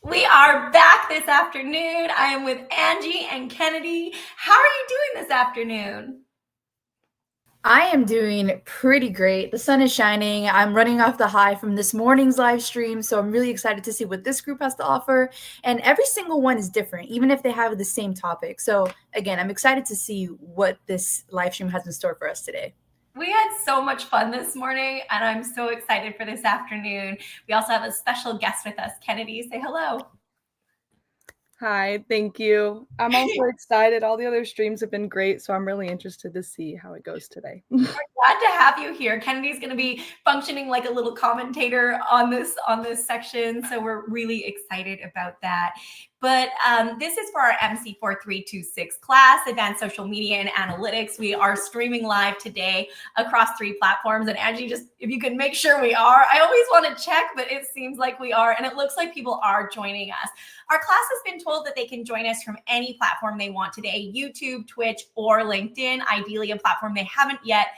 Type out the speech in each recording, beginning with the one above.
We are back this afternoon. I am with Angie and Kennedy. How are you doing this afternoon? I am doing pretty great. The sun is shining. I'm running off the high from this morning's live stream, so I'm really excited to see what this group has to offer. And every single one is different, even if they have the same topic. So, again, I'm excited to see what this live stream has in store for us today. We had so much fun this morning, and I'm so excited for this afternoon. We also have a special guest with us. Kennedy, say hello. Hi, thank you. I'm also excited. All the other streams have been great, so I'm really interested to see how it goes today. Glad to have you here. Kennedy's going to be functioning like a little commentator on this section, so we're really excited about that. But this is for our MC4326 class, Advanced Social Media and Analytics. We are streaming live today across 3 platforms. And Angie, just if you can make sure we are. I always want to check, but it seems like we are. And it looks like people are joining us. Our class has been told that they can join us from any platform they want today, YouTube, Twitch, or LinkedIn, ideally a platform they haven't yet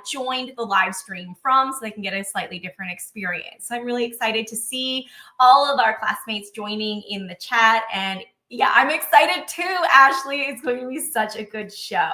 joined the live stream from, so they can get a slightly different experience. So I'm really excited to see all of our classmates joining in the chat. And yeah, I'm excited too, Ashley. It's going to be such a good show.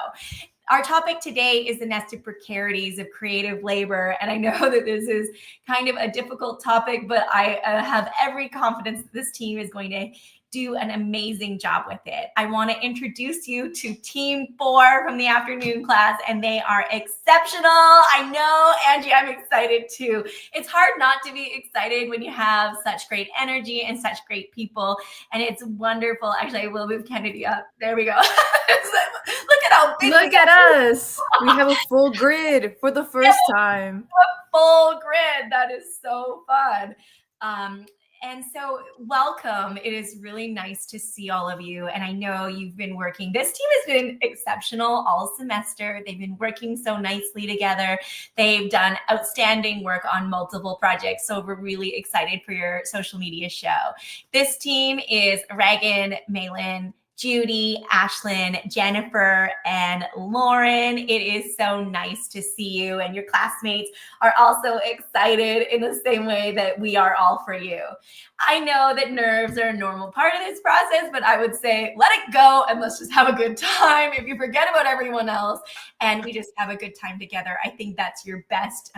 Our topic today is the nested precarities of creative labor. And I know that this is kind of a difficult topic, but I have every confidence that this team is going to do an amazing job with it. I want to introduce you to Team 4 from the afternoon class, and they are exceptional. I know, Angie, I'm excited too. It's hard not to be excited when you have such great energy and such great people, and it's wonderful. Actually, I will move Kennedy up. There we go. Look at how big. Look at us. We have a full grid for the first time. A full grid. That is so fun. And so welcome. It is really nice to see all of you. And I know you've been working. This team has been exceptional all semester. They've been working so nicely together. They've done outstanding work on multiple projects. So we're really excited for your social media show. This team is Reagan, Malin, Judy, Ashlyn, Jennifer, and Lauren. It is so nice to see you, and your classmates are also excited in the same way that we are all for you. I know that nerves are a normal part of this process, but I would say let it go and let's just have a good time. If you forget about everyone else and we just have a good time together, I think that's your best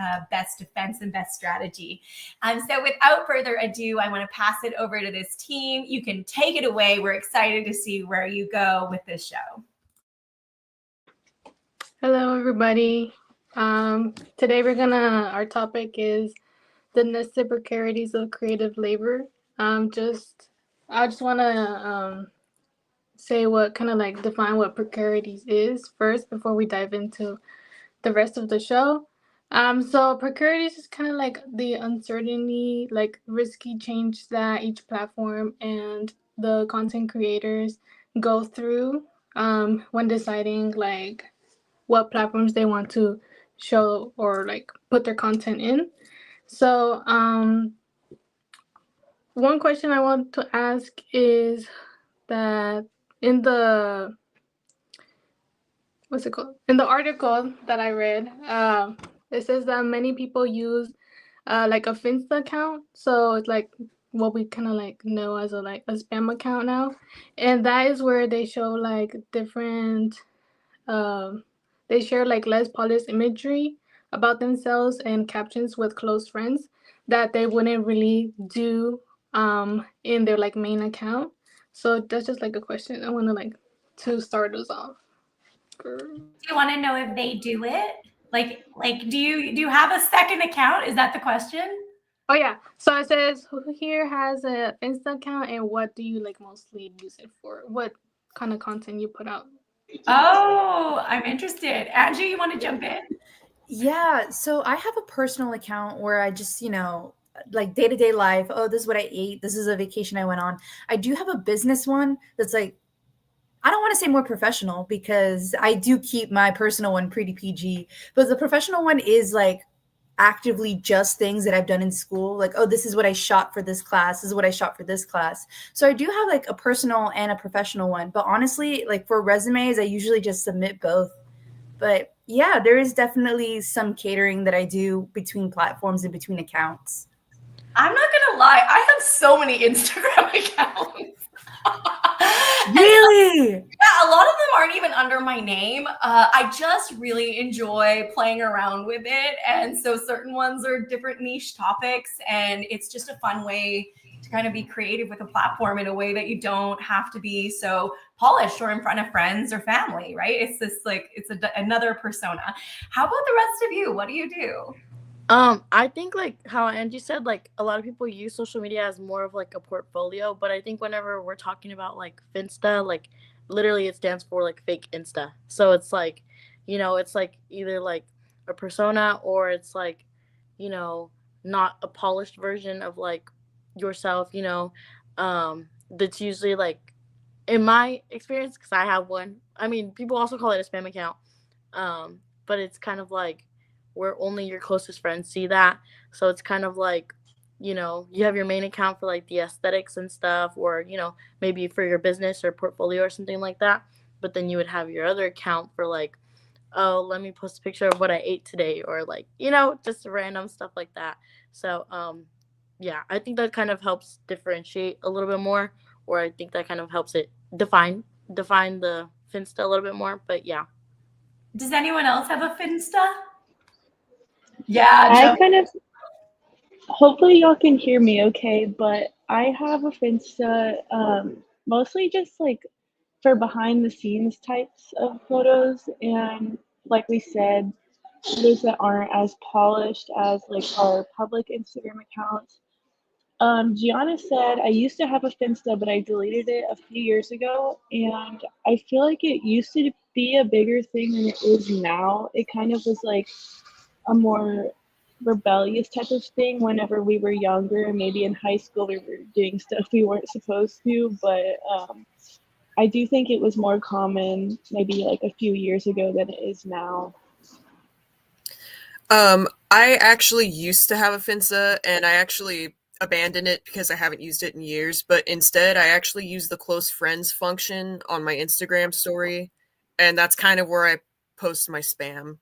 defense and best strategy. So without further ado, I want to pass it over to this team. You can take it away. We're excited to see where you go with this show. Hello, everybody. Today our topic is the nested precarities of creative labor. I just want to say define what precarities is first before we dive into the rest of the show. So precarities is kind of like the uncertainty, like risky change that each platform and the content creators go through when deciding like what platforms they want to show or like put their content in. So one question I want to ask is that in the in the article that I read, it says that many people use like a Finsta account. So it's like what we kind of like know as a spam account now, and that is where they show like different they share like less polished imagery about themselves and captions with close friends that they wouldn't really do in their like main account. So that's just like a question I want to start us off. Do you want to know if they do it? Like do you have a second account? Is that the question? Oh yeah. So it says who here has a Insta account and what do you like mostly use it for? What kind of content you put out? Oh, I'm interested. Angie, you want to jump in? Yeah, so I have a personal account where I just, like day-to-day life, oh, this is what I ate, this is a vacation I went on. I do have a business one that's like, I don't want to say more professional because I do keep my personal one pretty PG, but the professional one is like actively just things that I've done in school. Like, oh, this is what I shot for this class. This is what I shot for this class. So I do have like a personal and a professional one. But honestly, like for resumes, I usually just submit both. But yeah, there is definitely some catering that I do between platforms and between accounts. I'm not gonna lie, I have so many Instagram accounts. Really? Yeah, a lot of them aren't even under my name. I just really enjoy playing around with it. And so certain ones are different niche topics. And it's just a fun way to kind of be creative with a platform in a way that you don't have to be so polished or in front of friends or family, right? It's just like, it's another persona. How about the rest of you? What do you do? I think like how Angie said, like a lot of people use social media as more of like a portfolio, but I think whenever we're talking about like Finsta, like literally it stands for like fake Insta. So it's like, it's like either like a persona or it's like, you know, not a polished version of like yourself, that's usually like in my experience, because I have one. I mean, people also call it a spam account. But it's kind of like where only your closest friends see that. So it's kind of like, you have your main account for like the aesthetics and stuff, or, maybe for your business or portfolio or something like that. But then you would have your other account for like, oh, let me post a picture of what I ate today, or like, just random stuff like that. So, yeah, I think that kind of helps differentiate a little bit more, or I think that kind of helps it define the Finsta a little bit more. But yeah. Does anyone else have a Finsta? Yeah, I kind of, hopefully y'all can hear me okay, but I have a Finsta, mostly just like for behind the scenes types of photos, and like we said, photos that aren't as polished as like our public Instagram accounts. Gianna said I used to have a Finsta, but I deleted it a few years ago, and I feel like it used to be a bigger thing than it is now. It kind of was like a more rebellious type of thing whenever we were younger. Maybe in high school we were doing stuff we weren't supposed to, but I do think it was more common maybe like a few years ago than it is now. I actually used to have a Finsta, and I actually abandoned it because I haven't used it in years, but instead I actually use the close friends function on my Instagram story, and that's kind of where I post my spam.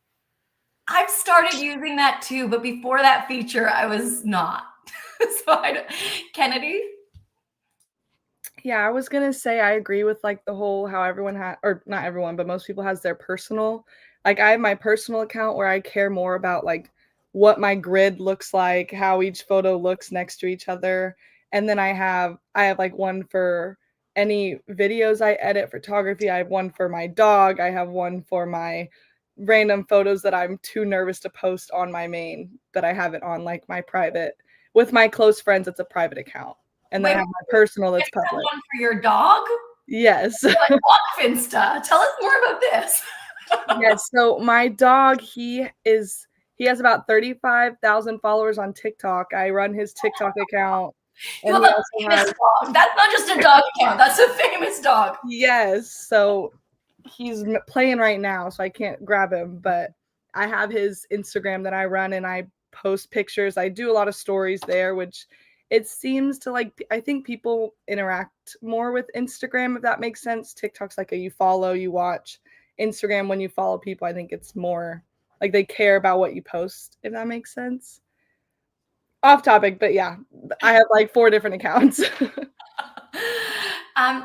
I've started using that too, but before that feature, I was not. So Kennedy? Yeah, I was gonna say I agree with like the whole how everyone or not everyone, but most people has their personal. Like I have my personal account where I care more about like what my grid looks like, how each photo looks next to each other, and then I have like one for any videos I edit, photography. I have one for my dog. I have one for my random photos that I'm too nervous to post on my main, but I have it on like my private. With my close friends, it's a private account. And then I have my personal that's public. One for your dog? Yes. Like, what Finsta? Tell us more about this. Yes. So my dog, he has about 35,000 followers on TikTok. I run his TikTok account. You have a famous dog. That's not just a dog account. That's a famous dog. Yes. So he's playing right now, so I can't grab him. But I have his Instagram that I run, and I post pictures. I do a lot of stories there, which it seems to like, I think people interact more with Instagram, if that makes sense. TikTok's like you follow, you watch. Instagram, when you follow people, I think it's more like they care about what you post, if that makes sense. Off topic, but yeah, I have like 4 different accounts.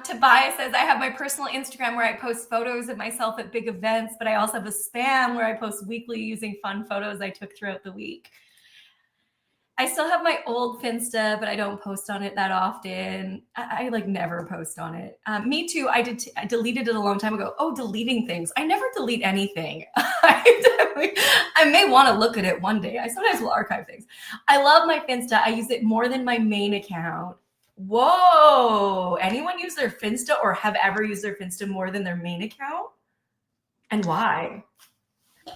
Tobias says, I have my personal Instagram where I post photos of myself at big events, but I also have a spam where I post weekly using fun photos I took throughout the week. I still have my old Finsta, but I don't post on it that often. I like never post on it. Me too. I deleted it a long time ago. Oh, deleting things. I never delete anything. I may want to look at it one day. I sometimes will archive things. I love my Finsta. I use it more than my main account. Whoa. Anyone use their Finsta or have ever used their Finsta more than their main account? And why?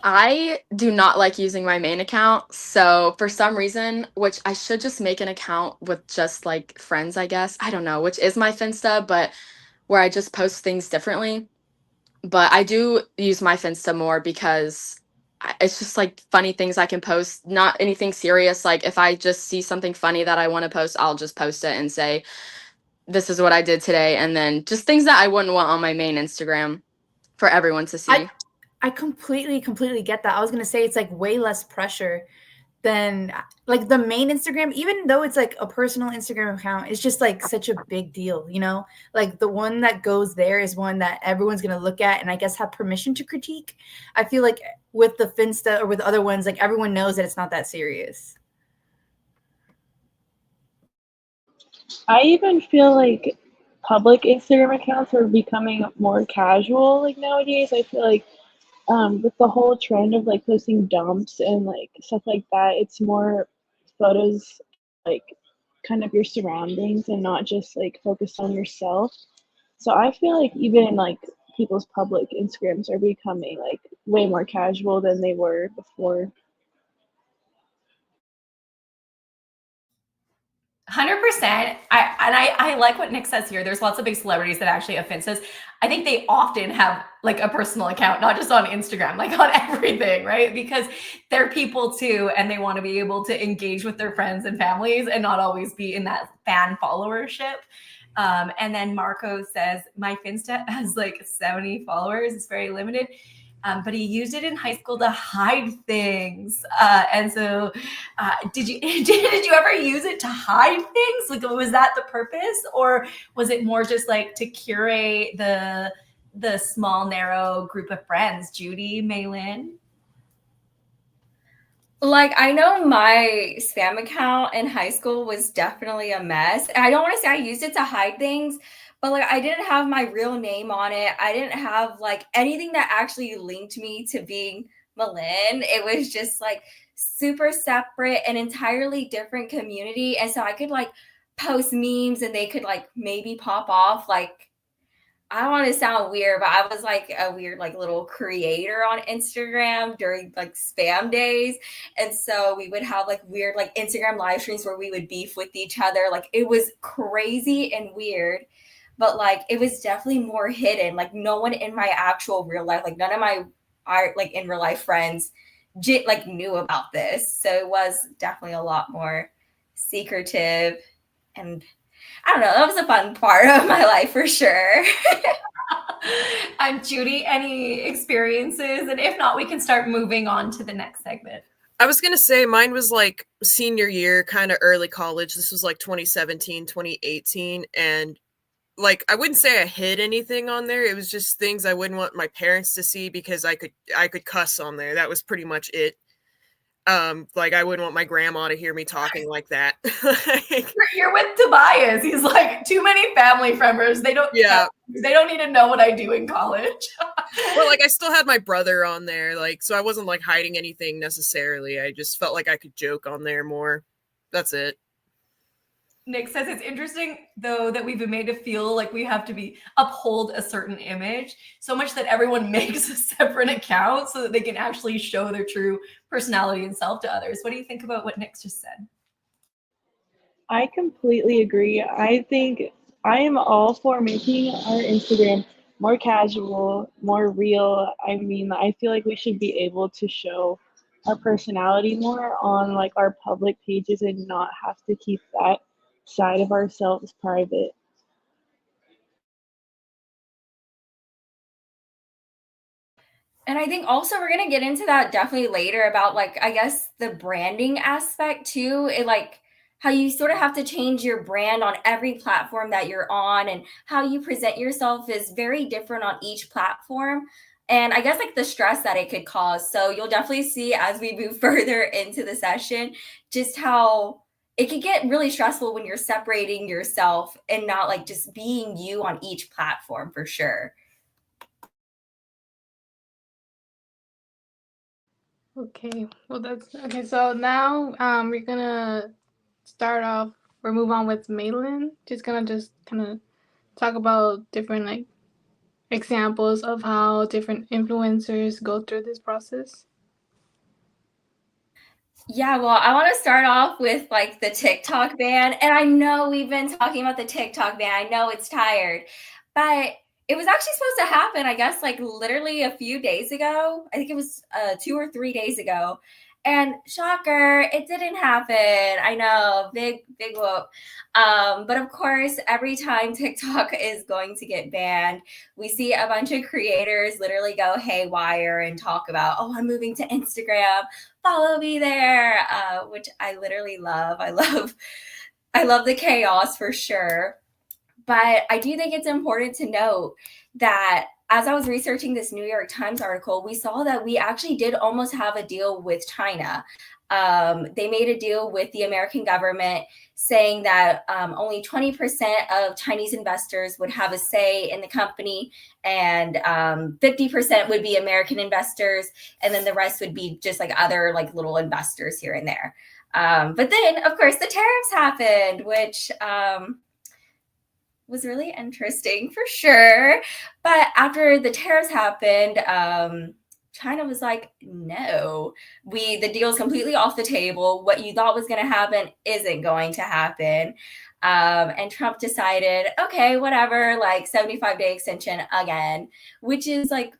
I do not like using my main account. So for some reason, which I should just make an account with just like friends, I guess. I don't know, which is my Finsta, but where I just post things differently. But I do use my Finsta more because it's just like funny things I can post, not anything serious. Like if I just see something funny that I want to post, I'll just post it and say, this is what I did today. And then just things that I wouldn't want on my main Instagram for everyone to see. I completely get that. I was going to say it's like way less pressure then like the main Instagram, even though it's like a personal Instagram account, it's just like such a big deal, you know? Like the one that goes there is one that everyone's gonna look at and I guess have permission to critique. I feel like with the Finsta or with other ones, like everyone knows that it's not that serious. I even feel like public Instagram accounts are becoming more casual like nowadays. I feel like with the whole trend of like posting dumps and like stuff like that, it's more photos like kind of your surroundings and not just like focused on yourself. So I feel like even like people's public Instagrams are becoming like way more casual than they were before. 100%. I like what Nick says here. There's lots of big celebrities that actually have Finstas. I think they often have like a personal account, not just on Instagram, like on everything, right? Because they're people too, and they want to be able to engage with their friends and families and not always be in that fan followership. And then Marco says, my Finsta has like 70 followers. It's very limited. But he used it in high school to hide things. And so, did you did you ever use it to hide things? Like, was that the purpose, or was it more just like to curate the small, narrow group of friends? Judy, Maylin. Like, I know my spam account in high school was definitely a mess. And I don't want to say I used it to hide things, but like I didn't have my real name on it. I didn't have like anything that actually linked me to being Malin. It was just like super separate and entirely different community. And so I could like post memes and they could like maybe pop off like I don't want to sound weird, but I was like a weird, like little creator on Instagram during like spam days. And so we would have like weird, like Instagram live streams where we would beef with each other. Like it was crazy and weird, but like it was definitely more hidden. Like no one in my actual real life, like none of my art, like in real life friends, like knew about this. So it was definitely a lot more secretive and I don't know. That was a fun part of my life for sure. And Judy, any experiences? And if not, we can start moving on to the next segment. I was going to say mine was like senior year, kind of early college. This was like 2017, 2018. And like, I wouldn't say I hid anything on there. It was just things I wouldn't want my parents to see because I could cuss on there. That was pretty much it. Like I wouldn't want my grandma to hear me talking like that. You're with Tobias. He's like too many family members. They don't need to know what I do in college. Well, like I still had my brother on there, like so I wasn't like hiding anything necessarily. I just felt like I could joke on there more. That's it. Nick says it's interesting though that we've been made to feel like we have to uphold a certain image so much that everyone makes a separate account so that they can actually show their true personality and self to others. What do you think about what Nick just said? I completely agree. I think I am all for making our Instagram more casual, more real. I mean, I feel like we should be able to show our personality more on like our public pages and not have to keep that side of ourselves private. And I think also we're going to get into that definitely later about like, I guess the branding aspect too. It like how you sort of have to change your brand on every platform that you're on and how you present yourself is very different on each platform. And I guess like the stress that it could cause. So you'll definitely see as we move further into the session, just how it could get really stressful when you're separating yourself and not like just being you on each platform for sure. Okay, well that's okay. So now we're gonna start off or move on with Maylin. Just kind of talk about different like examples of how different influencers go through this process. Yeah, well, I want to start off with like the TikTok ban. And I know we've been talking about the TikTok ban. I know it's tired, but it was actually supposed to happen, I guess, like literally a few days ago. I think it was 2 or 3 days ago. And shocker, it didn't happen. I know, big whoop. But of course, every time TikTok is going to get banned, we see a bunch of creators literally go haywire and talk about, oh, I'm moving to Instagram, follow me there, which I literally love. I love the chaos for sure. But I do think it's important to note that as I was researching this New York Times article, we saw that we actually did almost have a deal with China. They made a deal with the American government saying that only 20% of Chinese investors would have a say in the company, and 50% would be American investors, and then the rest would be just like other like little investors here and there. But then, of course, the tariffs happened, which was really interesting for sure. But after the tariffs happened, China was like, no, the deal is completely off the table. What you thought was going to happen isn't going to happen. And Trump decided, okay, whatever, like 75-day extension again, which is like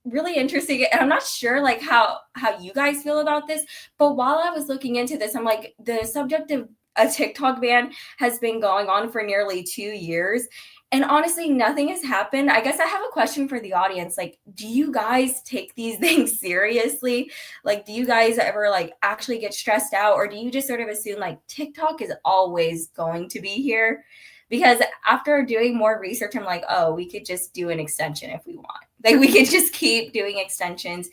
really interesting. And I'm not sure like how you guys feel about this, but while I was looking into this, I'm like, the subject of a TikTok ban has been going on for nearly 2 years. And honestly, nothing has happened. I guess I have a question for the audience. Like, do you guys take these things seriously? Like, do you guys ever like actually get stressed out, or do you just sort of assume like TikTok is always going to be here? Because after doing more research, I'm like, oh, we could just do an extension if we want. Like, we could just keep doing extensions.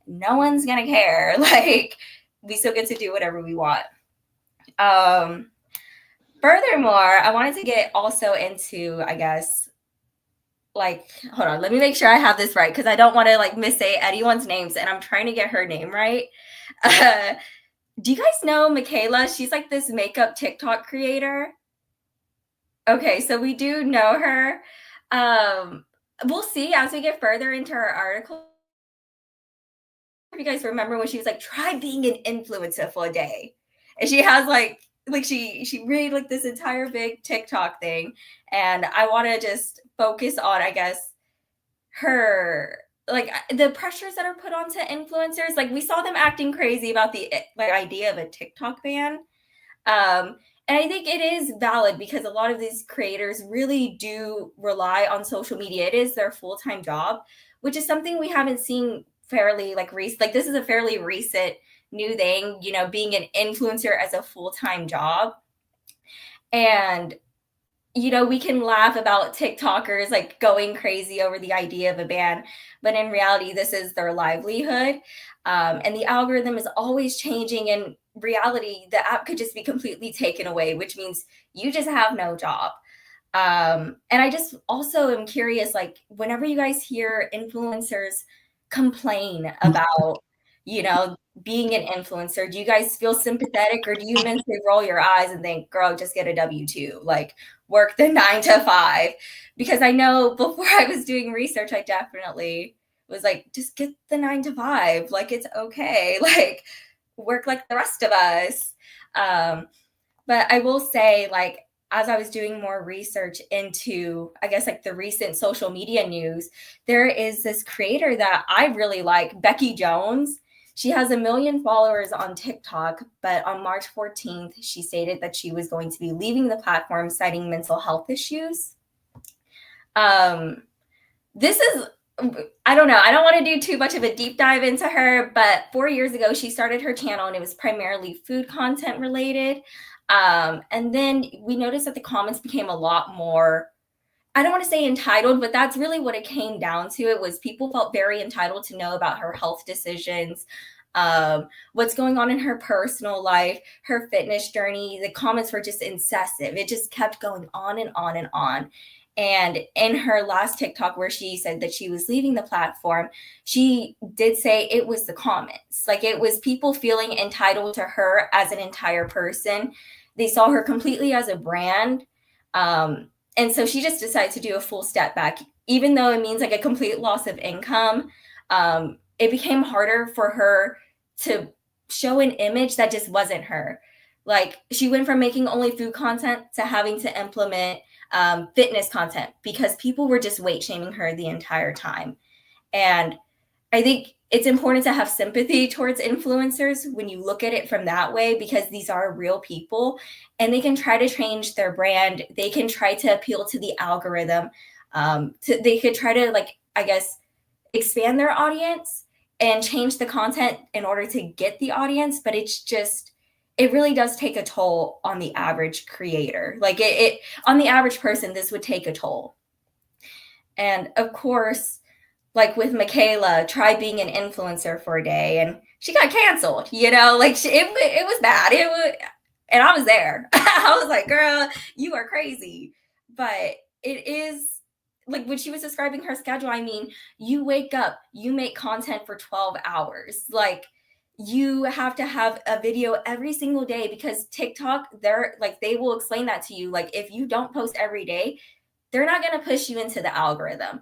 No one's going to care. Like, we still get to do whatever we want. Furthermore, I wanted to get also into, I guess, like, hold on, let me make sure I have this right, because I don't want to like missay anyone's names, and I'm trying to get her name right. Do you guys know Michaela? She's like this makeup TikTok creator. Okay, so we do know her. We'll see as we get further into her article. If you guys remember when she was like, try being an influencer for a day. And she has like she made like this entire big TikTok thing. And I want to just focus on, I guess, her, like the pressures that are put onto influencers. Like we saw them acting crazy about the like idea of a TikTok ban. And I think it is valid because a lot of these creators really do rely on social media. It is their full-time job, which is something we haven't seen fairly like recent. Like this is a fairly recent new thing, you know, being an influencer as a full-time job. And you know, we can laugh about TikTokers like going crazy over the idea of a ban, but in reality, this is their livelihood. And the algorithm is always changing. In reality, the app could just be completely taken away, which means you just have no job. And I just also am curious, like, whenever you guys hear influencers complain about, you know, being an influencer, do you guys feel sympathetic, or do you mentally roll your eyes and think, girl, just get a W-2, like work the 9 to 5? Because I know before I was doing research, I definitely was like, just get the 9 to 5. Like, it's okay. Like, work like the rest of us. But I will say, like, as I was doing more research into, I guess, like the recent social media news, there is this creator that I really like, Becky Jones. She has 1 million followers on TikTok, but on March 14th, she stated that she was going to be leaving the platform, citing mental health issues. This is, I don't know. I don't want to do too much of a deep dive into her, but 4 years ago, she started her channel and it was primarily food content related. And then we noticed that the comments became a lot more, I don't want to say entitled, but that's really what it came down to. It was people felt very entitled to know about her health decisions, what's going on in her personal life, her fitness journey. The comments were just incessant. It just kept going on and on and on. And in her last TikTok, where she said that she was leaving the platform, she did say it was the comments. Like, it was people feeling entitled to her as an entire person. They saw her completely as a brand. And so she just decided to do a full step back, even though it means like a complete loss of income. It became harder for her to show an image that just wasn't her. Like, she went from making only food content to having to implement fitness content because people were just weight shaming her the entire time. And I think it's important to have sympathy towards influencers when you look at it from that way, because these are real people and they can try to change their brand. They can try to appeal to the algorithm. They could try to, like, I guess, expand their audience and change the content in order to get the audience. But it really does take a toll on the average creator. Like it on the average person, this would take a toll. And of course, like with Michaela, try being an influencer for a day and she got canceled, like it was bad. And I was there. I was like, girl, you are crazy. But it is like when she was describing her schedule, I mean, you wake up, you make content for 12 hours. Like you have to have a video every single day, because TikTok, they will explain that to you. Like if you don't post every day, they're not going to push you into the algorithm.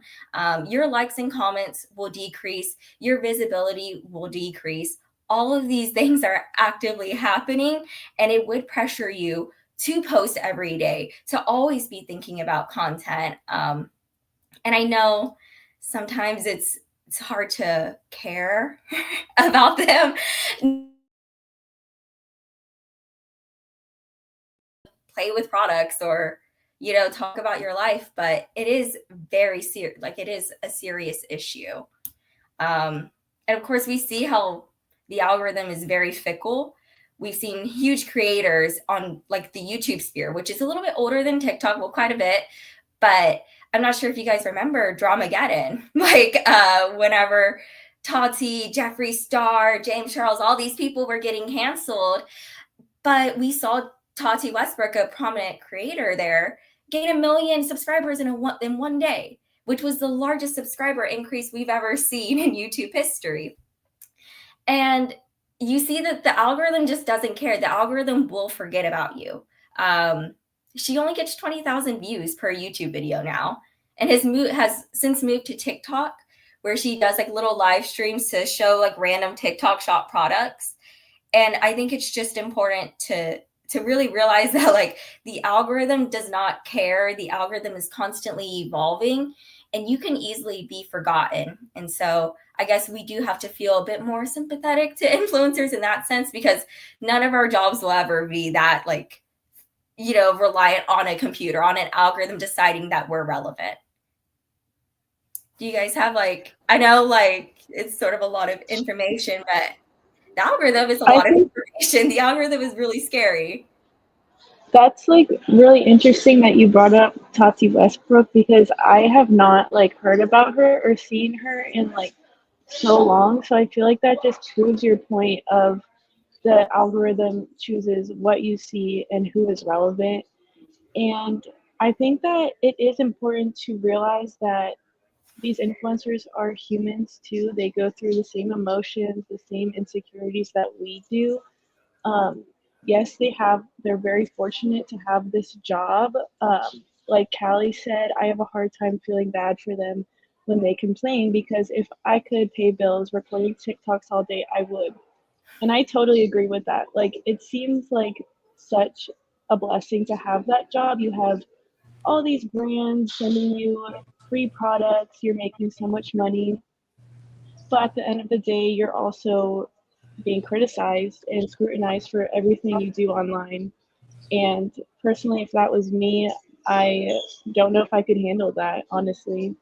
Your likes and comments will decrease. Your visibility will decrease. All of these things are actively happening, and it would pressure you to post every day, to always be thinking about content. And I know sometimes it's hard to care about them. Play with products or talk about your life, but it is very serious. Like it is a serious issue. And of course, we see how the algorithm is very fickle. We've seen huge creators on like the YouTube sphere, which is a little bit older than TikTok, well, quite a bit. But I'm not sure if you guys remember Dramageddon, like whenever Tati, Jeffree Star, James Charles, all these people were getting canceled. But we saw Tati Westbrook, a prominent creator there, gain 1 million subscribers in one day, which was the largest subscriber increase we've ever seen in YouTube history. And you see that the algorithm just doesn't care. The algorithm will forget about you. She only gets 20,000 views per YouTube video now, and has since moved to TikTok, where she does like little live streams to show like random TikTok shop products. And I think it's just important to really realize that like the algorithm does not care. The algorithm is constantly evolving, and you can easily be forgotten. And so I guess we do have to feel a bit more sympathetic to influencers in that sense, because none of our jobs will ever be that like, reliant on a computer, on an algorithm deciding that we're relevant. Do you guys have I know it's sort of a lot of information, but the algorithm is a lot of information. The algorithm is really scary. That's really interesting that you brought up Tati Westbrook, because I have not heard about her or seen her in so long. So I feel like that just proves your point of the algorithm chooses what you see and who is relevant. And I think that it is important to realize that these influencers are humans too. They go through the same emotions, the same insecurities that we do. Yes, they're very fortunate to have this job. Like Callie said, I have a hard time feeling bad for them when they complain, because if I could pay bills recording TikToks all day, I would. And I totally agree with that. It seems like such a blessing to have that job. You have all these brands sending you free products, you're making so much money. But at the end of the day, you're also being criticized and scrutinized for everything you do online. And personally, if that was me, I don't know if I could handle that, honestly.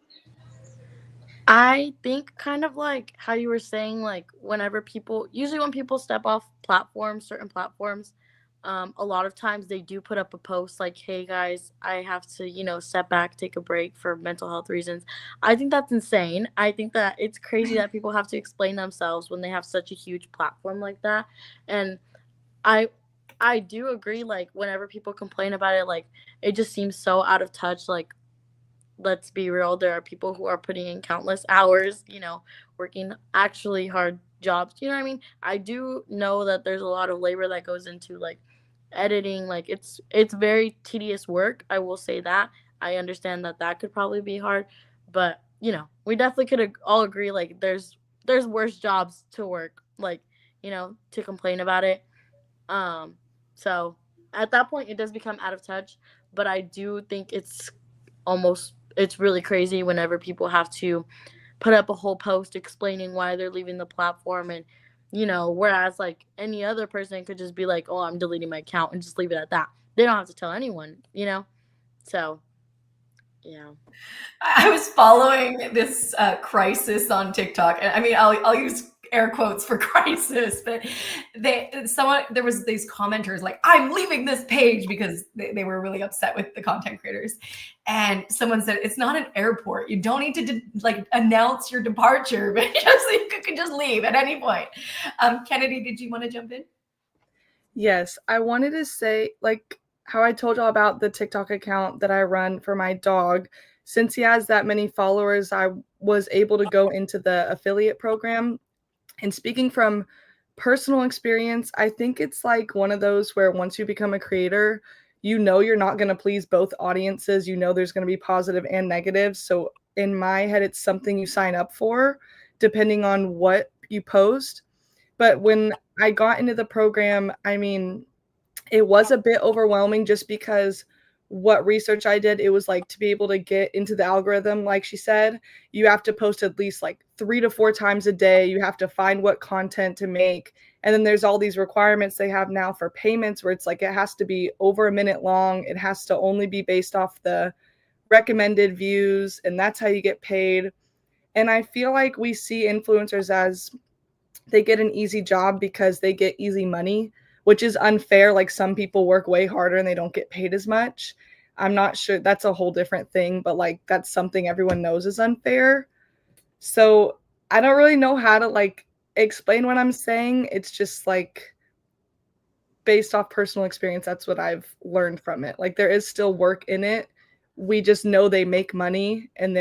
I think kind of like how you were saying, like usually when people step off certain platforms, a lot of times they do put up a post like, hey guys, I have to, step back, take a break for mental health reasons. I think that's insane. I think that it's crazy that people have to explain themselves when they have such a huge platform like that. And I do agree, like whenever people complain about it, like it just seems so out of touch. Like, let's be real, there are people who are putting in countless hours, working actually hard jobs. You know what I mean? I do know that there's a lot of labor that goes into like editing. Like it's very tedious work. I will say that. I understand that could probably be hard, but we definitely could all agree like there's worse jobs to work, like, to complain about it. So at that point it does become out of touch, but I do think it's really crazy whenever people have to put up a whole post explaining why they're leaving the platform. And whereas like any other person could just be like, oh, I'm deleting my account and just leave it at that. They don't have to tell anyone. So yeah. I was following this crisis on TikTok, and I mean, I'll use air quotes for crisis, but there was these commenters like, "I'm leaving this page," because they were really upset with the content creators, and someone said, "It's not an airport. You don't need to like announce your departure, but you can just leave at any point." Kennedy, did you want to jump in? Yes, I wanted to say, like, how I told y'all about the TikTok account that I run for my dog. Since he has that many followers, I was able to go into the affiliate program. And speaking from personal experience, I think it's like one of those where once you become a creator, you're not going to please both audiences. There's going to be positive and negative. So in my head, it's something you sign up for depending on what you post. But when I got into the program, I mean, it was a bit overwhelming just because what research I did, it was like to be able to get into the algorithm, like she said, you have to post at least like 3 to 4 times a day. You have to find what content to make. And then there's all these requirements they have now for payments where it's like it has to be over a minute long. It has to only be based off the recommended views, and that's how you get paid. And I feel like we see influencers as they get an easy job because they get easy money, which is unfair. Like some people work way harder and they don't get paid as much. I'm not sure, that's a whole different thing, but like that's something everyone knows is unfair. So I don't really know how to like explain what I'm saying. It's just like based off personal experience, that's what I've learned from it. Like there is still work in it. We just know they make money and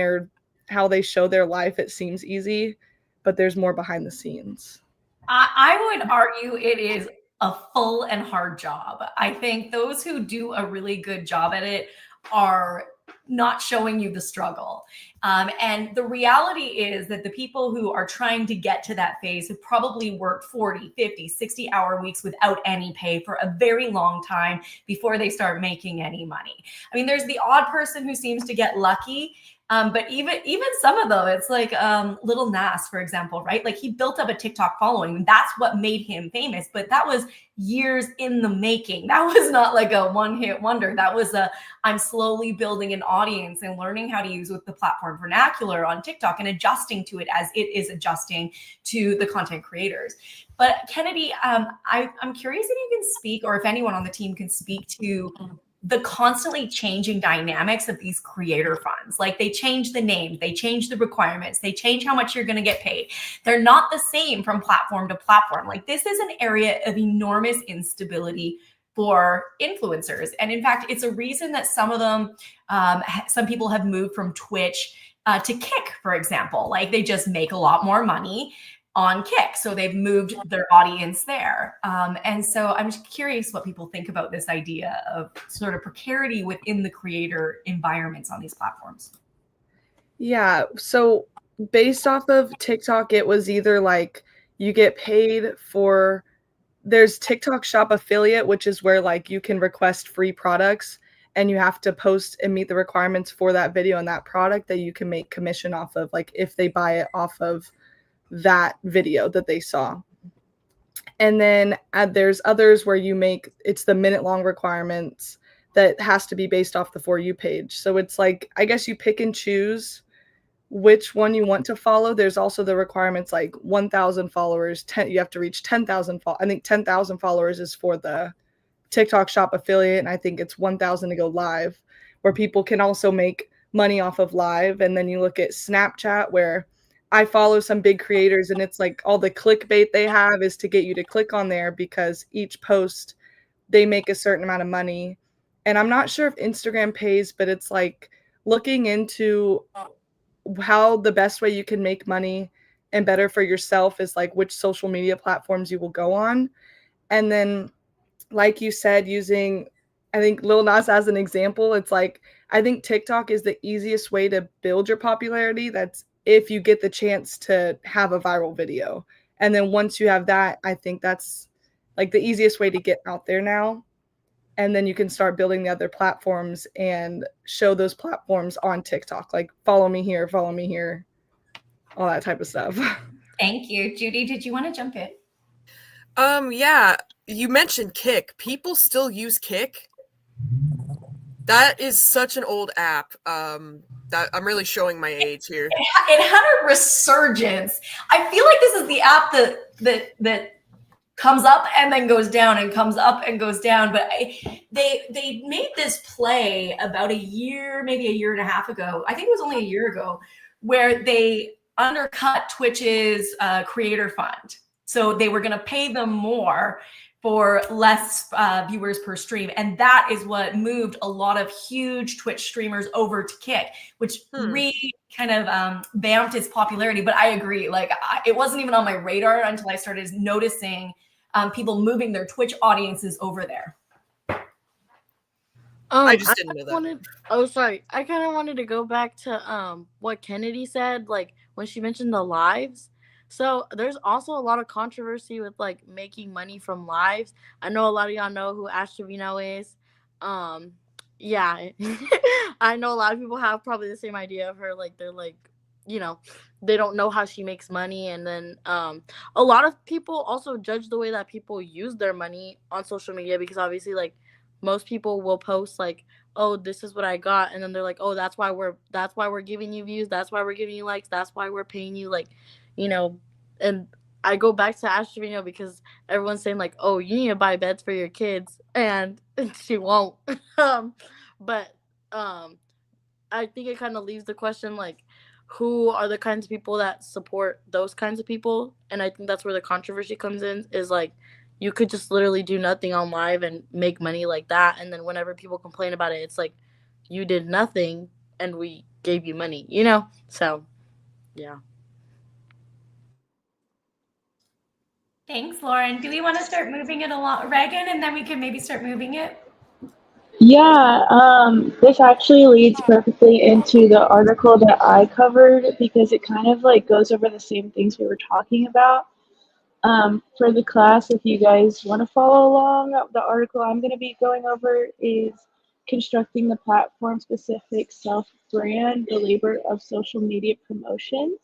how they show their life, it seems easy, but there's more behind the scenes. I would argue it is a full and hard job. I think those who do a really good job at it are not showing you the struggle. And the reality is that the people who are trying to get to that phase have probably worked 40, 50, 60-hour weeks without any pay for a very long time before they start making any money. I mean, there's the odd person who seems to get lucky. But even some of them, it's like Little Nas, for example, right? Like he built up a TikTok following, and that's what made him famous. But that was years in the making. That was not like a one-hit wonder. That was I'm slowly building an audience and learning how to use with the platform vernacular on TikTok and adjusting to it as it is adjusting to the content creators. But Kennedy, I'm curious if you can speak, or if anyone on the team can speak to the constantly changing dynamics of these creator funds. Like they change the name, they change the requirements, they change how much you're going to get paid. They're not the same from platform to platform. Like this is an area of enormous instability for influencers. And in fact, it's a reason that some of them, some people have moved from Twitch to Kick, for example. Like they just make a lot more money on Kick. So they've moved their audience there. And so I'm just curious what people think about this idea of sort of precarity within the creator environments on these platforms. Yeah. So based off of TikTok, it was either like you get paid for, there's TikTok Shop Affiliate, which is where like you can request free products and you have to post and meet the requirements for that video and that product that you can make commission off of, like if they buy it off of that video that they saw. And then there's others where it's the minute long requirements that has to be based off the For You page. So it's like, I guess you pick and choose which one you want to follow. There's also the requirements like 1,000 followers, you have to reach 10,000. I think 10,000 followers is for the TikTok Shop Affiliate. And I think it's 1,000 to go live, where people can also make money off of live. And then you look at Snapchat, where I follow some big creators, and it's like all the clickbait they have is to get you to click on there because each post they make a certain amount of money. And I'm not sure if Instagram pays, but it's like looking into how the best way you can make money and better for yourself is like which social media platforms you will go on. And then, like you said, using, I think Lil Nas as an example, it's like, I think TikTok is the easiest way to build your popularity. That's if you get the chance to have a viral video. And then once you have that, I think that's like the easiest way to get out there now. And then you can start building the other platforms and show those platforms on TikTok. Like, follow me here, follow me here. all that type of stuff. Thank you. Judy, did you want to jump in? Yeah, you mentioned Kick. People still use Kick. That is such an old app. That I'm really showing my age here. It had a resurgence. I feel like this is the app that comes up and then goes down and comes up and goes down. But they made this play about a year, maybe a year and a half ago. I think it was only a year ago, where they undercut Twitch's creator fund. So they were going to pay them more for less viewers per stream. And that is what moved a lot of huge Twitch streamers over to Kick, which really kind of vamped its popularity. But I agree, like it wasn't even on my radar until I started noticing people moving their Twitch audiences over there. I just didn't know that. I kind of wanted to go back to what Kennedy said, like when she mentioned the lives. So there's also a lot of controversy with like making money from lives. I know a lot of y'all know who Ash Trevino is. Yeah, I know a lot of people have probably the same idea of her. Like they're like, you know, they don't know how she makes money. And then a lot of people also judge the way that people use their money on social media, because obviously like most people will post like, oh, this is what I got, and then they're like, oh, that's why we're giving you views, that's why we're giving you likes, that's why we're paying you, like, you know. And I go back to Ash Trevino because everyone's saying like, oh, you need to buy beds for your kids, and she won't. But I think it kind of leaves the question like, who are the kinds of people that support those kinds of people? And I think that's where the controversy comes in, is like, you could just literally do nothing on live and make money like that, and then whenever people complain about it, it's like, you did nothing and we gave you money, you know? So yeah. Thanks, Lauren. Do we want to start moving it along, Reagan, and then we can maybe start moving it? Yeah, this actually leads perfectly into the article that I covered, because it kind of like goes over the same things we were talking about. For the class, if you guys want to follow along, the article I'm going to be going over is Constructing the Platform-Specific Self-Brand, the Labor of Social Media Promotions.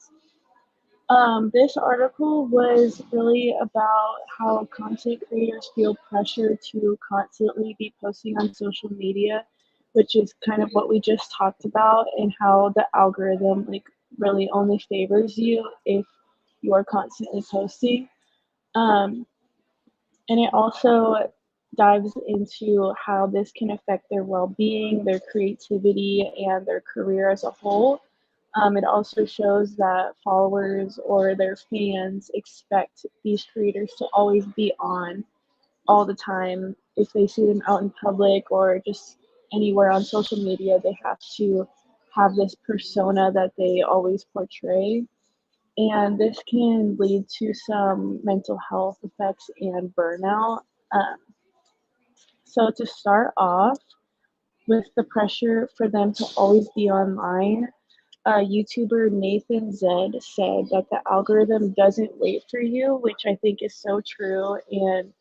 This article was really about how content creators feel pressure to constantly be posting on social media, which is kind of what we just talked about, and how the algorithm like really only favors you if you are constantly posting. And it also dives into how this can affect their well-being, their creativity, and their career as a whole. It also shows that followers or their fans expect these creators to always be on all the time. If they see them out in public or just anywhere on social media, they have to have this persona that they always portray. And this can lead to some mental health effects and burnout. Um, so to start off with the pressure for them to always be online, YouTuber Nathan Zed said that the algorithm doesn't wait for you, which I think is so true and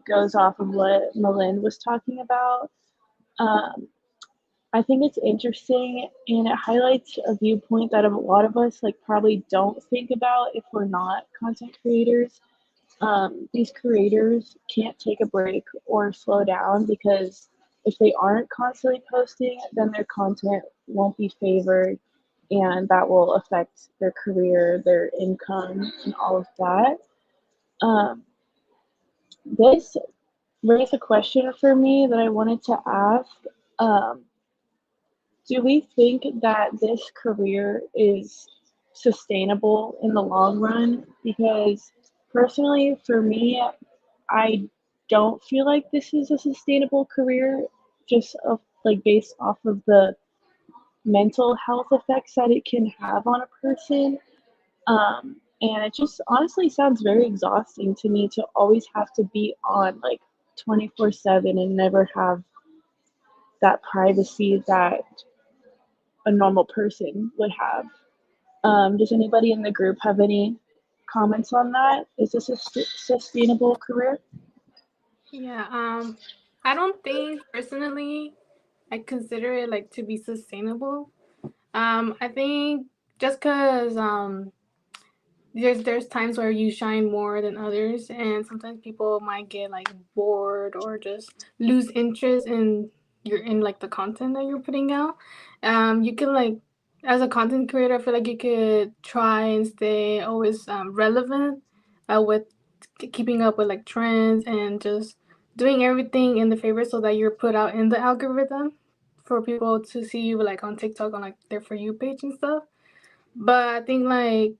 goes off of what Malin was talking about. Um, I think it's interesting, and it highlights a viewpoint that a lot of us like probably don't think about if we're not content creators. These creators can't take a break or slow down, because if they aren't constantly posting, then their content won't be favored, and that will affect their career, their income, and all of that. Um, this raised a question for me that I wanted to ask. Um, do we think that this career is sustainable in the long run? Because personally, for me, I don't feel like this is a sustainable career, just of like based off of the mental health effects that it can have on a person. And it just honestly sounds very exhausting to me to always have to be on like 24/7 and never have that privacy that a normal person would have. Does anybody in the group have any comments on that? Is this a sustainable career? Yeah, I don't think personally I consider it like to be sustainable. I think just because there's times where you shine more than others, and sometimes people might get like bored or just lose interest in like the content that you're putting out. You can like, as a content creator, I feel like you could try and stay always relevant with keeping up with like trends and just doing everything in the favor so that you're put out in the algorithm for people to see you like on TikTok on like their For You page and stuff. But I think like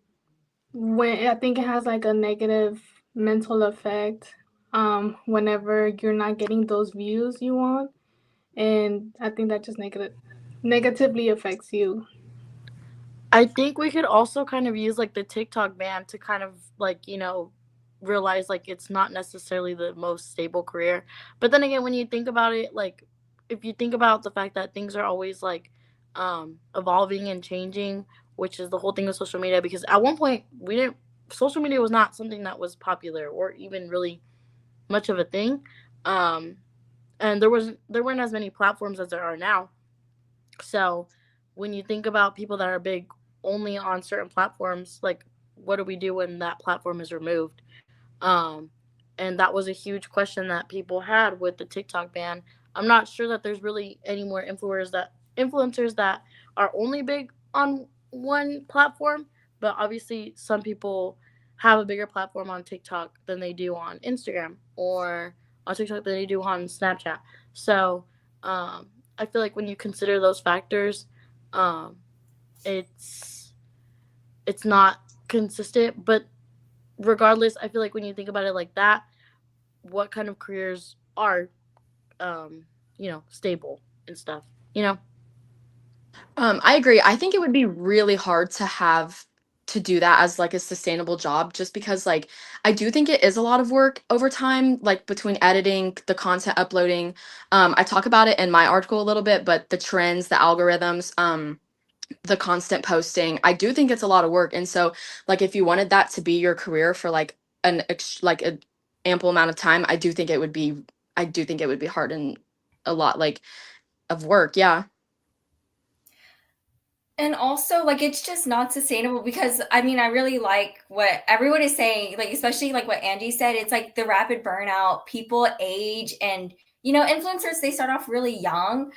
when I think it has like a negative mental effect whenever you're not getting those views you want, and I think that just negatively affects you. I think we could also kind of use like the TikTok ban to kind of like, realize like it's not necessarily the most stable career. But then again, when you think about it, like if you think about the fact that things are always like evolving and changing, which is the whole thing of social media, because at one point we didn't social media was not something that was popular or even really much of a thing. Um and there weren't as many platforms as there are now. So when you think about people that are big only on certain platforms, like what do we do when that platform is removed? Um, and that was a huge question that people had with the TikTok ban. I'm not sure that there's really any more influencers that are only big on one platform, but obviously some people have a bigger platform on TikTok than they do on Instagram, or on TikTok than they do on Snapchat. So I feel like when you consider those factors, um, it's it's not consistent. But regardless, I feel like when you think about it like that, what kind of careers are stable and stuff, you know? I agree. I think it would be really hard to do that as like a sustainable job just because like I do think it is a lot of work over time, like between editing, the content uploading. I talk about it in my article a little bit, but the trends, the algorithms, the constant posting, I do think it's a lot of work. And so like if you wanted that to be your career for like like an ample amount of time, I do think it would be hard and a lot like of work. Yeah. And also, like, it's just not sustainable because I mean, I really like what everyone is saying, like, especially like what Angie said. It's like the rapid burnout, people age, and influencers, they start off really young.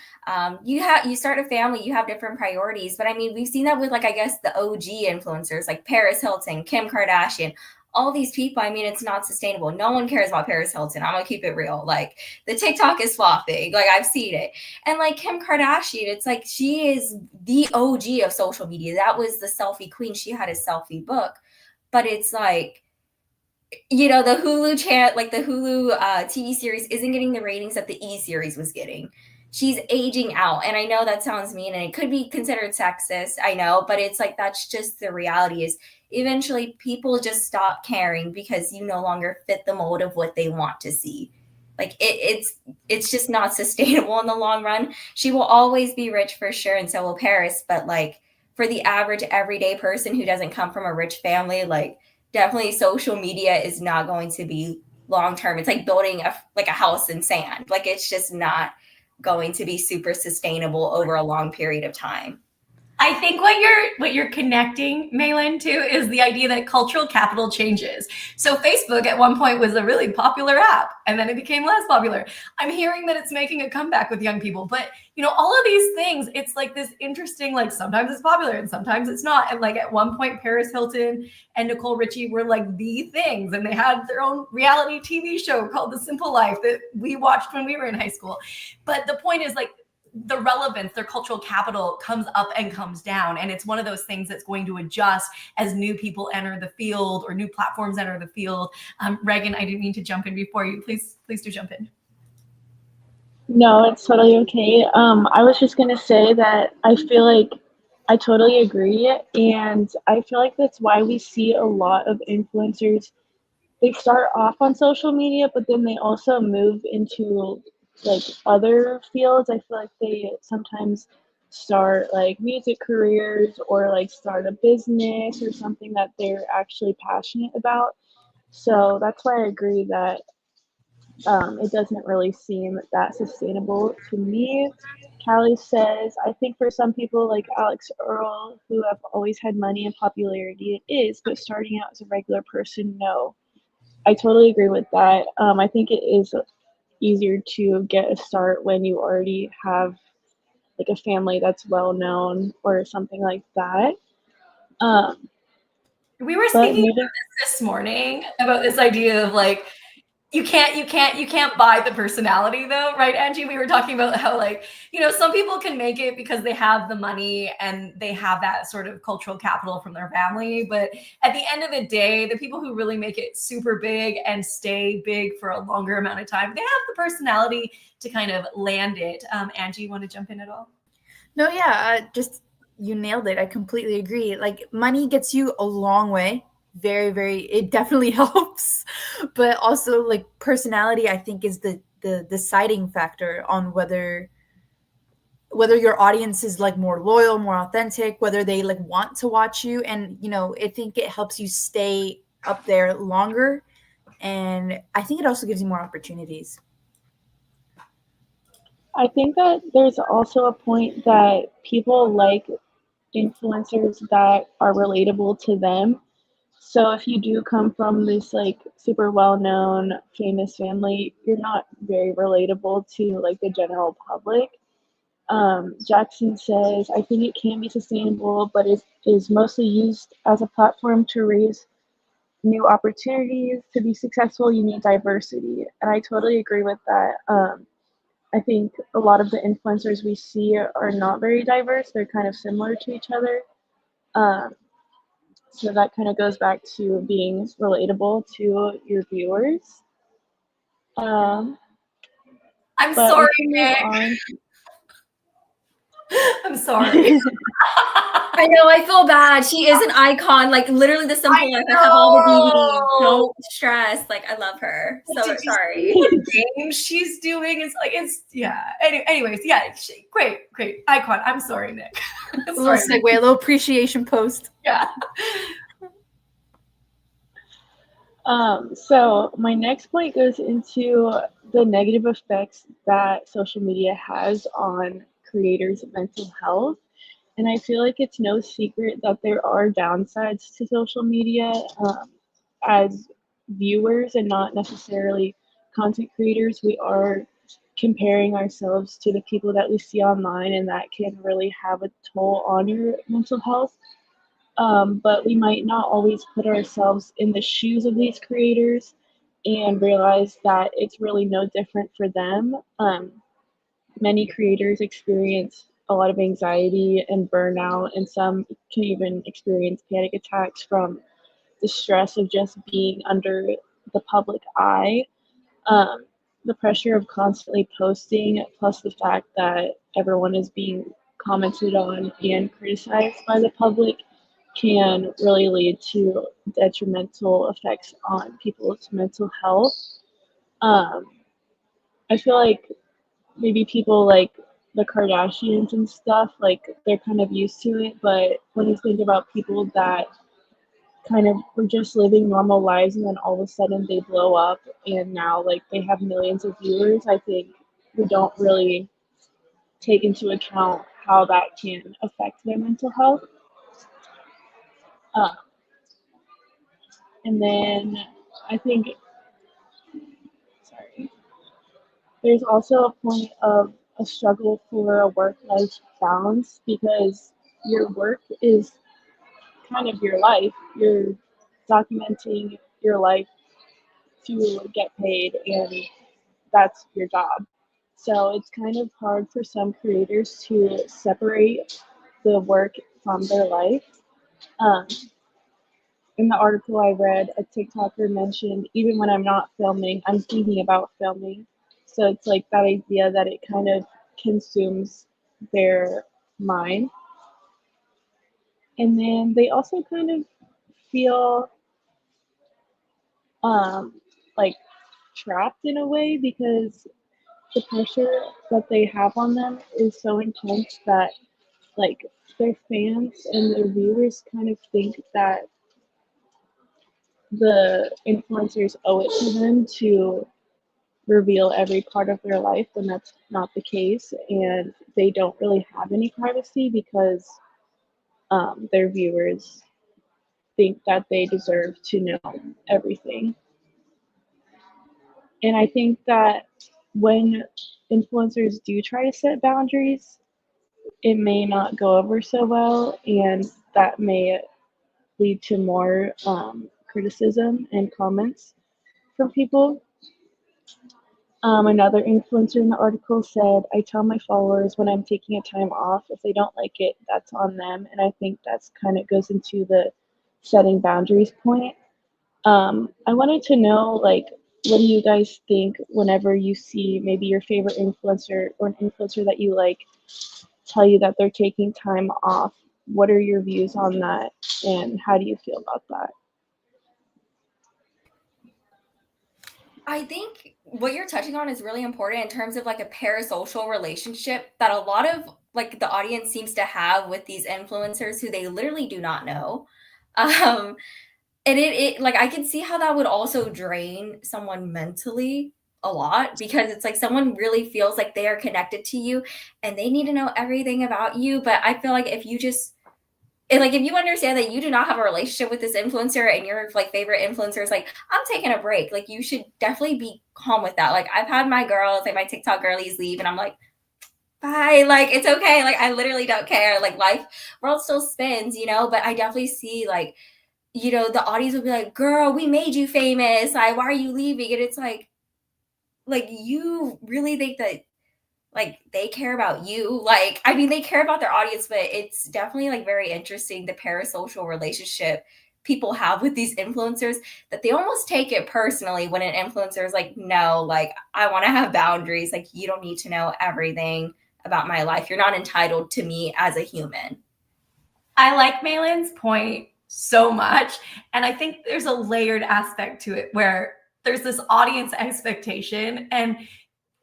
You start a family, you have different priorities. But I mean, we've seen that with like I guess the OG influencers like Paris Hilton, Kim Kardashian, all these people. I mean, it's not sustainable. No one cares about Paris Hilton. I'm gonna keep it real. Like the TikTok is flopping. Like I've seen it. And like Kim Kardashian, it's like she is the OG of social media. That was the selfie queen. She had a selfie book. But it's like, the Hulu like the Hulu TV series isn't getting the ratings that the E series was getting. She's aging out. And I know that sounds mean and it could be considered sexist. I know, but it's like that's just the reality is eventually people just stop caring because you no longer fit the mold of what they want to see. Like it's just not sustainable in the long run. She will always be rich for sure, and so will Paris. But like for the average everyday person who doesn't come from a rich family, like definitely social media is not going to be long term. It's like building a house in sand. Like it's just not going to be super sustainable over a long period of time. I think what you're connecting, Malin, to is the idea that cultural capital changes. So Facebook at one point was a really popular app, and then it became less popular. I'm hearing that it's making a comeback with young people, but all of these things, it's like this interesting, like sometimes it's popular and sometimes it's not. And like at one point, Paris Hilton and Nicole Richie were like the things, and they had their own reality TV show called The Simple Life that we watched when we were in high school. But the point is like the relevance, their cultural capital comes up and comes down. And it's one of those things that's going to adjust as new people enter the field or new platforms enter the field. Reagan, I didn't mean to jump in before you. Please do jump in. No, it's totally okay. I was just gonna say that I feel like I totally agree, and I feel like that's why we see a lot of influencers. They start off on social media, but then they also move into like other fields. I feel like they sometimes start like music careers or like start a business or something that they're actually passionate about. So that's why I agree that it doesn't really seem that sustainable to me. Callie says, I think for some people like Alex Earl, who have always had money and popularity, it is, but starting out as a regular person, no. I totally agree with that. I think it is easier to get a start when you already have like a family that's well known or something like that. Um, We were but speaking moving, this morning about this idea of like you can't buy the personality though, right, Angie? We were talking about how like, you know, some people can make it because they have the money and they have that sort of cultural capital from their family, but at the end of the day, the people who really make it super big and stay big for a longer amount of time, they have the personality to kind of land it. Angie, you want to jump in at all? No, yeah, just you nailed it. I completely agree. Like money gets you a long way. Very, very. It definitely helps, but also like personality, I think, is the deciding factor on whether your audience is like more loyal, more authentic, whether they like want to watch you, and you know, I think it helps you stay up there longer, and I think it also gives you more opportunities. I think that there's also a point that people like influencers that are relatable to them. So if you do come from this like super well-known famous family, you're not very relatable to like the general public. Jackson says, I think it can be sustainable, but is mostly used as a platform to raise new opportunities. To be successful, you need diversity. And I totally agree with that. I think a lot of the influencers we see are not very diverse. They're kind of similar to each other. Um, so that kind of goes back to being relatable to your viewers. Um, I'm but we sorry, can move Nick. on. I'm sorry. I know, I feel bad. She is an icon. Like literally the simple life. I have all the DVDs. Don't stress. Like I love her. So Did you sorry. see the games she's doing? It's like it's yeah. Anyways, yeah, great icon. I'm sorry, Nick. A little segue, a little appreciation post. Yeah. So my next point goes into the negative effects that social media has on creators' mental health. And I feel like it's no secret that there are downsides to social media, as viewers and not necessarily content creators. We are comparing ourselves to the people that we see online, and that can really have a toll on your mental health. But we might not always put ourselves in the shoes of these creators and realize that it's really no different for them. Many creators experience a lot of anxiety and burnout, and some can even experience panic attacks from the stress of just being under the public eye. Um, the pressure of constantly posting, plus the fact that everyone is being commented on and criticized by the public, can really lead to detrimental effects on people's mental health. Um, I feel like maybe people like the Kardashians and stuff, like they're kind of used to it, but when you think about people that kind of were just living normal lives and then all of a sudden they blow up and now like they have millions of viewers, I think we don't really take into account how that can affect their mental health. Uh, and then I think, sorry, there's also a point of a struggle for a work-life balance because your work is kind of your life. You're documenting your life to get paid, and that's your job. So it's kind of hard for some creators to separate the work from their life. Um, in the article I read, a TikToker mentioned even when I'm not filming, I'm thinking about filming. So it's like that idea that it kind of consumes their mind. And then they also kind of feel um, like trapped in a way because the pressure that they have on them is so intense that like their fans and their viewers kind of think that the influencers owe it to them to reveal every part of their life when that's not the case, and they don't really have any privacy because their viewers think that they deserve to know everything. And I think that when influencers do try to set boundaries, it may not go over so well, and that may lead to more criticism and comments from people. Another influencer in the article said, I tell my followers when I'm taking a time off, if they don't like it, that's on them. And I think that's kind of goes into the setting boundaries point. I wanted to know, like, what do you guys think whenever you see maybe your favorite influencer or an influencer that you like tell you that they're taking time off? What are your views on that, and how do you feel about that? I think what you're touching on is really important in terms of like a parasocial relationship that a lot of like the audience seems to have with these influencers who they literally do not know. Um, and it like I can see how that would also drain someone mentally a lot because it's like someone really feels like they are connected to you and they need to know everything about you. But I feel like if you just and like if you understand that you do not have a relationship with this influencer and your like favorite influencer is like, I'm taking a break, like you should definitely be calm with that. Like I've had my girls, like my TikTok girlies leave and I'm like, bye, like it's okay. Like I literally don't care. Like life world still spins, you know, but I definitely see like, you know, the audience will be like, girl, we made you famous. Like, why are you leaving? And it's like you really think that like they care about you. Like I mean they care about their audience, but it's definitely like very interesting the parasocial relationship people have with these influencers that they almost take it personally when an influencer is like, no, like I want to have boundaries, like you don't need to know everything about my life, you're not entitled to me as a human. I like Malin's point so much. And I think there's a layered aspect to it where there's this audience expectation, and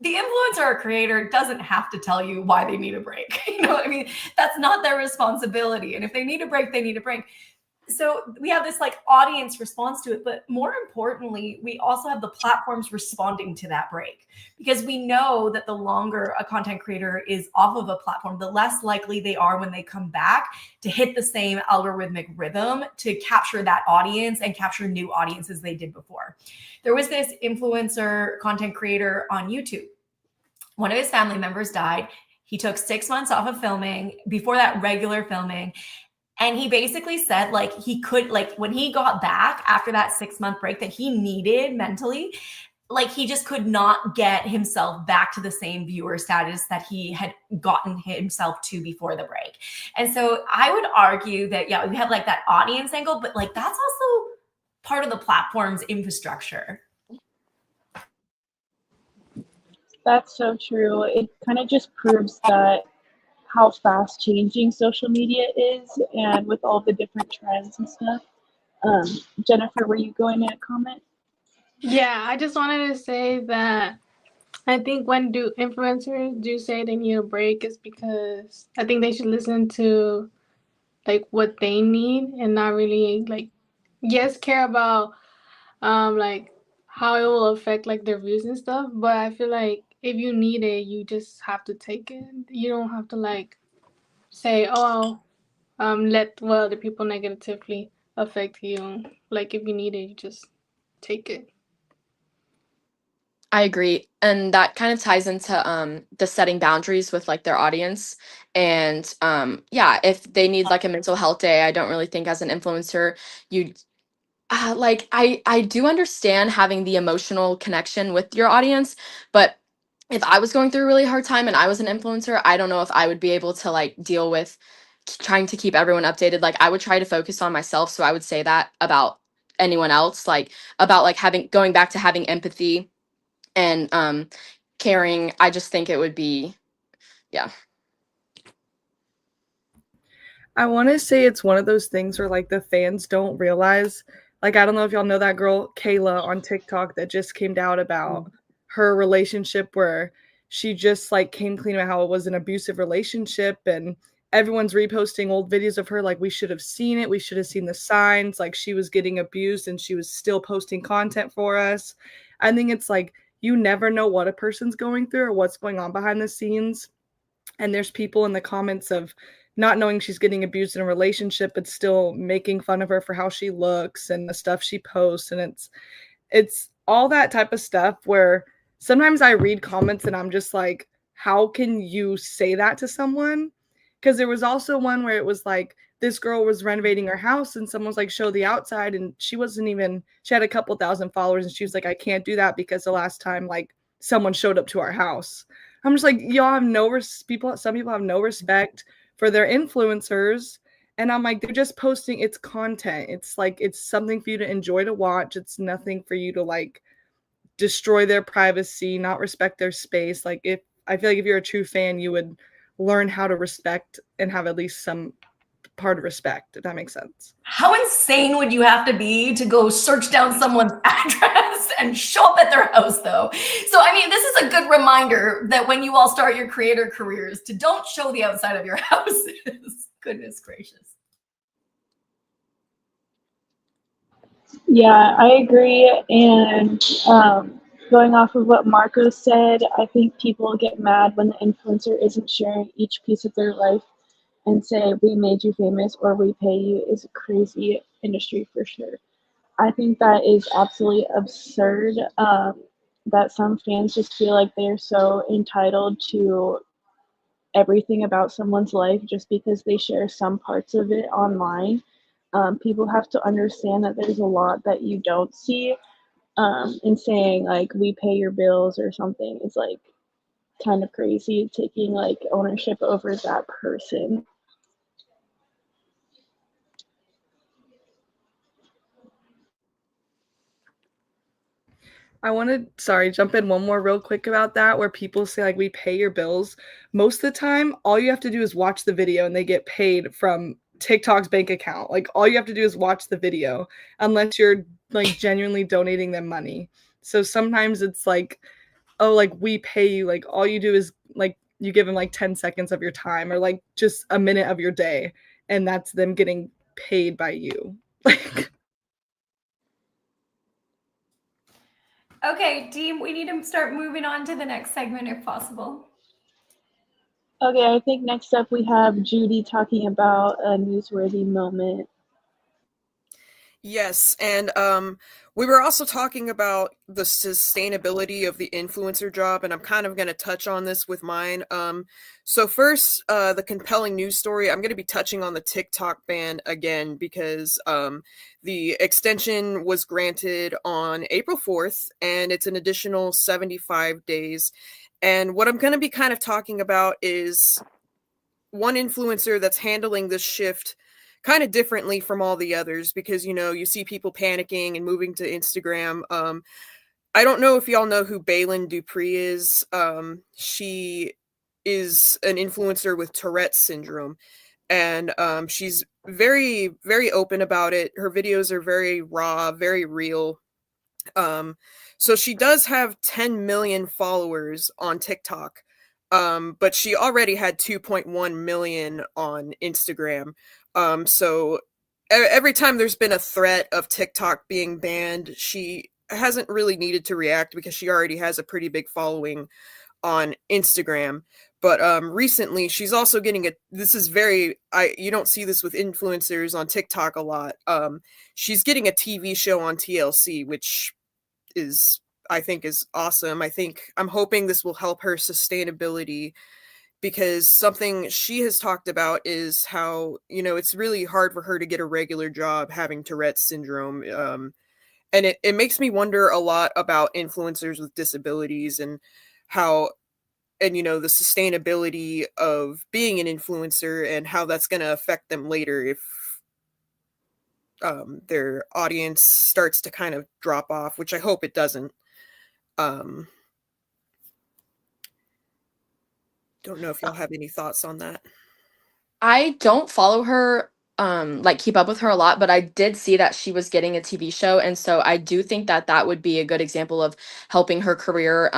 the influencer or creator doesn't have to tell you why they need a break. You know what I mean? That's not their responsibility. And if they need a break, they need a break. So we have this like audience response to it, but more importantly, we also have the platforms responding to that break, because we know that the longer a content creator is off of a platform, the less likely they are when they come back to hit the same algorithmic rhythm to capture that audience and capture new audiences they did before. There was this influencer content creator on YouTube. One of his family members died. He took 6 months off of filming, before that regular filming. And he basically said like he could, like when he got back after that 6-month break that he needed mentally, like he just could not get himself back to the same viewer status that he had gotten himself to before the break. And so I would argue that, yeah, we have like that audience angle, but like that's also part of the platform's infrastructure. That's so true. It kind of just proves that how fast changing social media is, and with all the different trends and stuff. Jennifer, were you going to comment? Yeah, I just wanted to say that I think when do influencers do say they need a break is because I think they should listen to like what they need and not really like yes care about like how it will affect like their views and stuff, but I feel like if you need it you just have to take it. You don't have to like say oh let well the people negatively affect you. Like if you need it you just take it. I agree. And that kind of ties into the setting boundaries with like their audience. And yeah, if they need like a mental health day, I don't really think as an influencer you like I do understand having the emotional connection with your audience, but if I was going through a really hard time and I was an influencer, I don't know if I would be able to like deal with trying to keep everyone updated. Like I would try to focus on myself, so I would say that about anyone else, like about like having going back to having empathy and caring. I just think it would be, yeah. I want to say it's one of those things where like the fans don't realize, like I don't know if y'all know that girl Kayla on TikTok that just came out about her relationship where she just like came clean about how it was an abusive relationship, and everyone's reposting old videos of her like we should have seen it, we should have seen the signs, like she was getting abused and she was still posting content for us. I think it's like you never know what a person's going through or what's going on behind the scenes. And there's people in the comments of not knowing she's getting abused in a relationship, but still making fun of her for how she looks and the stuff she posts. And it's all that type of stuff where sometimes I read comments and I'm just like, how can you say that to someone? Because there was also one where it was like this girl was renovating her house and someone was like, show the outside, and she had a couple thousand followers, and she was like, I can't do that because the last time like someone showed up to our house. I'm just like, y'all have some people have no respect for their influencers. And I'm like, they're just posting, it's content. It's like, it's something for you to enjoy to watch. It's nothing for you to like destroy their privacy, not respect their space. Like, if I feel like if you're a true fan, you would learn how to respect and have at least some part of respect, if that makes sense. How insane would you have to be to go search down someone's address and show up at their house, though? So, I mean, this is a good reminder that when you all start your creator careers, to don't show the outside of your houses. Goodness gracious. Yeah, I agree. And going off of what Marco said, I think people get mad when the influencer isn't sharing each piece of their life and say, we made you famous or we pay you, is a crazy industry for sure. I think that is absolutely absurd, that some fans just feel like they're so entitled to everything about someone's life just because they share some parts of it online. People have to understand that there's a lot that you don't see, and saying like we pay your bills or something is like kind of crazy, taking like ownership over that person. I want to, jump in one more real quick about that, where people say, like, we pay your bills. Most of the time, all you have to do is watch the video and they get paid from TikTok's bank account. Like, all you have to do is watch the video, unless you're, like, genuinely donating them money. So sometimes it's like, oh, like, we pay you. Like, all you do is, like, you give them, like, 10 seconds of your time or, like, just a minute of your day. And that's them getting paid by you. Like, Okay, team, we need to start moving on to the next segment if possible. Okay, I think next up we have Judy talking about a newsworthy moment. Yes, and we were also talking about the sustainability of the influencer job, and I'm kind of going to touch on this with mine. So first, the compelling news story. I'm going to be touching on the TikTok ban again because the extension was granted on April 4th, and it's an additional 75 days. And what I'm going to be kind of talking about is one influencer that's handling this shift kind of differently from all the others, because you see people panicking and moving to Instagram. I don't know if y'all know who Balin Dupree is. She is an influencer with Tourette's syndrome, and she's very, very open about it. Her videos are very raw, very real. So she does have 10 million followers on TikTok, but she already had 2.1 million on Instagram. So every time there's been a threat of TikTok being banned, she hasn't really needed to react because she already has a pretty big following on Instagram. But recently she's also getting this is very, you don't see this with influencers on TikTok a lot. She's getting a TV show on TLC, which I think is awesome. I'm hoping this will help her sustainability, because something she has talked about is how, it's really hard for her to get a regular job having Tourette's syndrome. And it makes me wonder a lot about influencers with disabilities and how, and the sustainability of being an influencer and how that's going to affect them later if their audience starts to kind of drop off, which I hope it doesn't. Don't know if y'all have any thoughts on that. I don't follow her, like keep up with her a lot, but I did see that she was getting a TV show, and so I do think that that would be a good example of helping her career,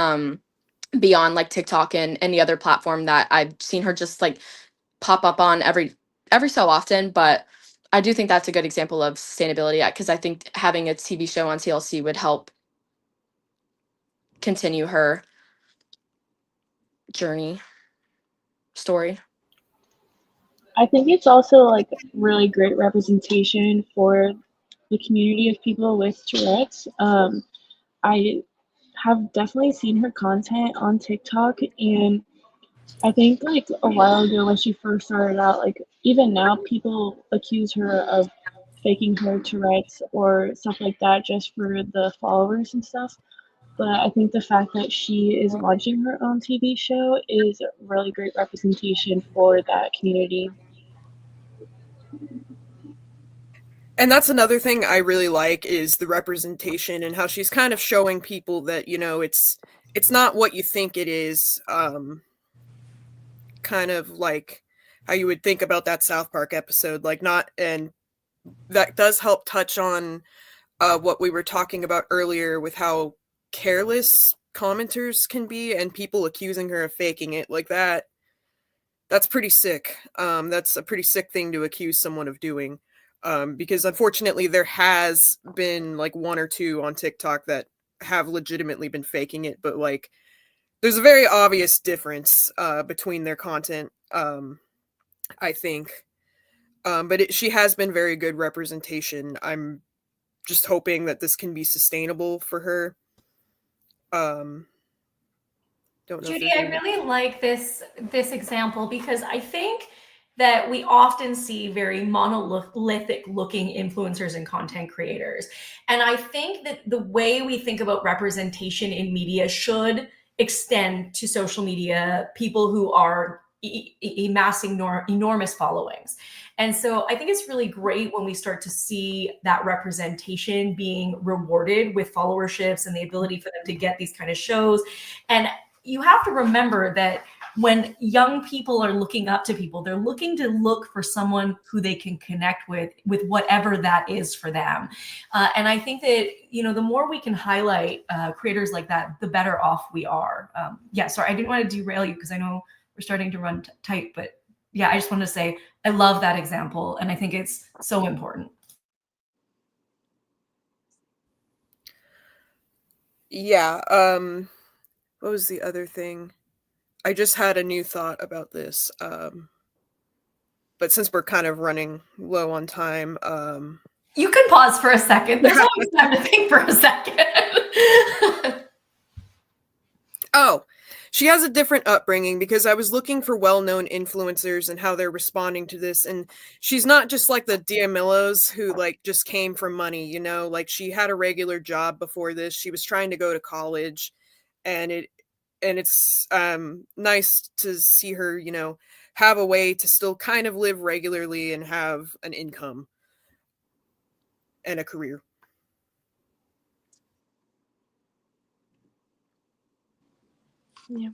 beyond like TikTok and any other platform that I've seen her just like pop up on every so often. But I do think that's a good example of sustainability, because I think having a TV show on TLC would help continue her journey story. I think it's also like really great representation for the community of people with Tourette's. I have definitely seen her content on TikTok, and I think like a while ago when she first started out, like even now people accuse her of faking her Tourette's or stuff like that just for the followers and stuff. But I think the fact that she is launching her own TV show is a really great representation for that community. And that's another thing I really like is the representation and how she's kind of showing people that, you know, it's not what you think it is. Kind of like how you would think about that South Park episode, like not, and that does help touch on what we were talking about earlier with how careless commenters can be and people accusing her of faking it like that. That's pretty sick. That's a pretty sick thing to accuse someone of doing. Because unfortunately there has been like one or two on TikTok that have legitimately been faking it, but like there's a very obvious difference between their content, I think. But she has been very good representation. I'm just hoping that this can be sustainable for her. Don't know. Judy, I really like this example because I think that we often see very monolithic looking influencers and content creators. And I think that the way we think about representation in media should extend to social media people who are amassing enormous followings. And so I think it's really great when we start to see that representation being rewarded with followerships and the ability for them to get these kind of shows. And you have to remember that when young people are looking up to people, they're looking to look for someone who they can connect with whatever that is for them. And I think that, you know, the more we can highlight creators like that, the better off we are. Yeah, sorry, I didn't want to derail you because I know we're starting to run tight, but yeah, I just wanted to say I love that example and I think it's so important. Yeah, what was the other thing? I just had a new thought about this. But since we're kind of running low on time, you can pause for a second. There's always time to think for a second. Oh, she has a different upbringing because I was looking for well-known influencers and how they're responding to this, and she's not just like the D'Amellos who like just came from money, you know, like she had a regular job before this. She was trying to go to college, and it's nice to see her, you know, have a way to still kind of live regularly and have an income and a career. Yeah.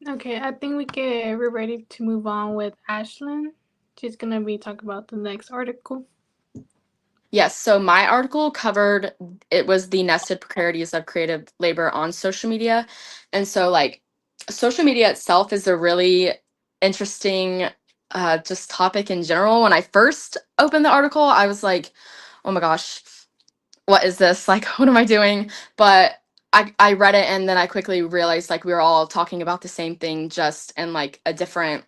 Okay, I think we're ready to move on with Ashlyn. She's gonna be talking about the next article. Yes, so my article covered, it was the nested precarities of creative labor on social media. And so like social media itself is a really interesting just topic in general. When I first opened the article, I was like, oh my gosh, what is this? Like, what am I doing? But I read it and then I quickly realized like we were all talking about the same thing, just in like a different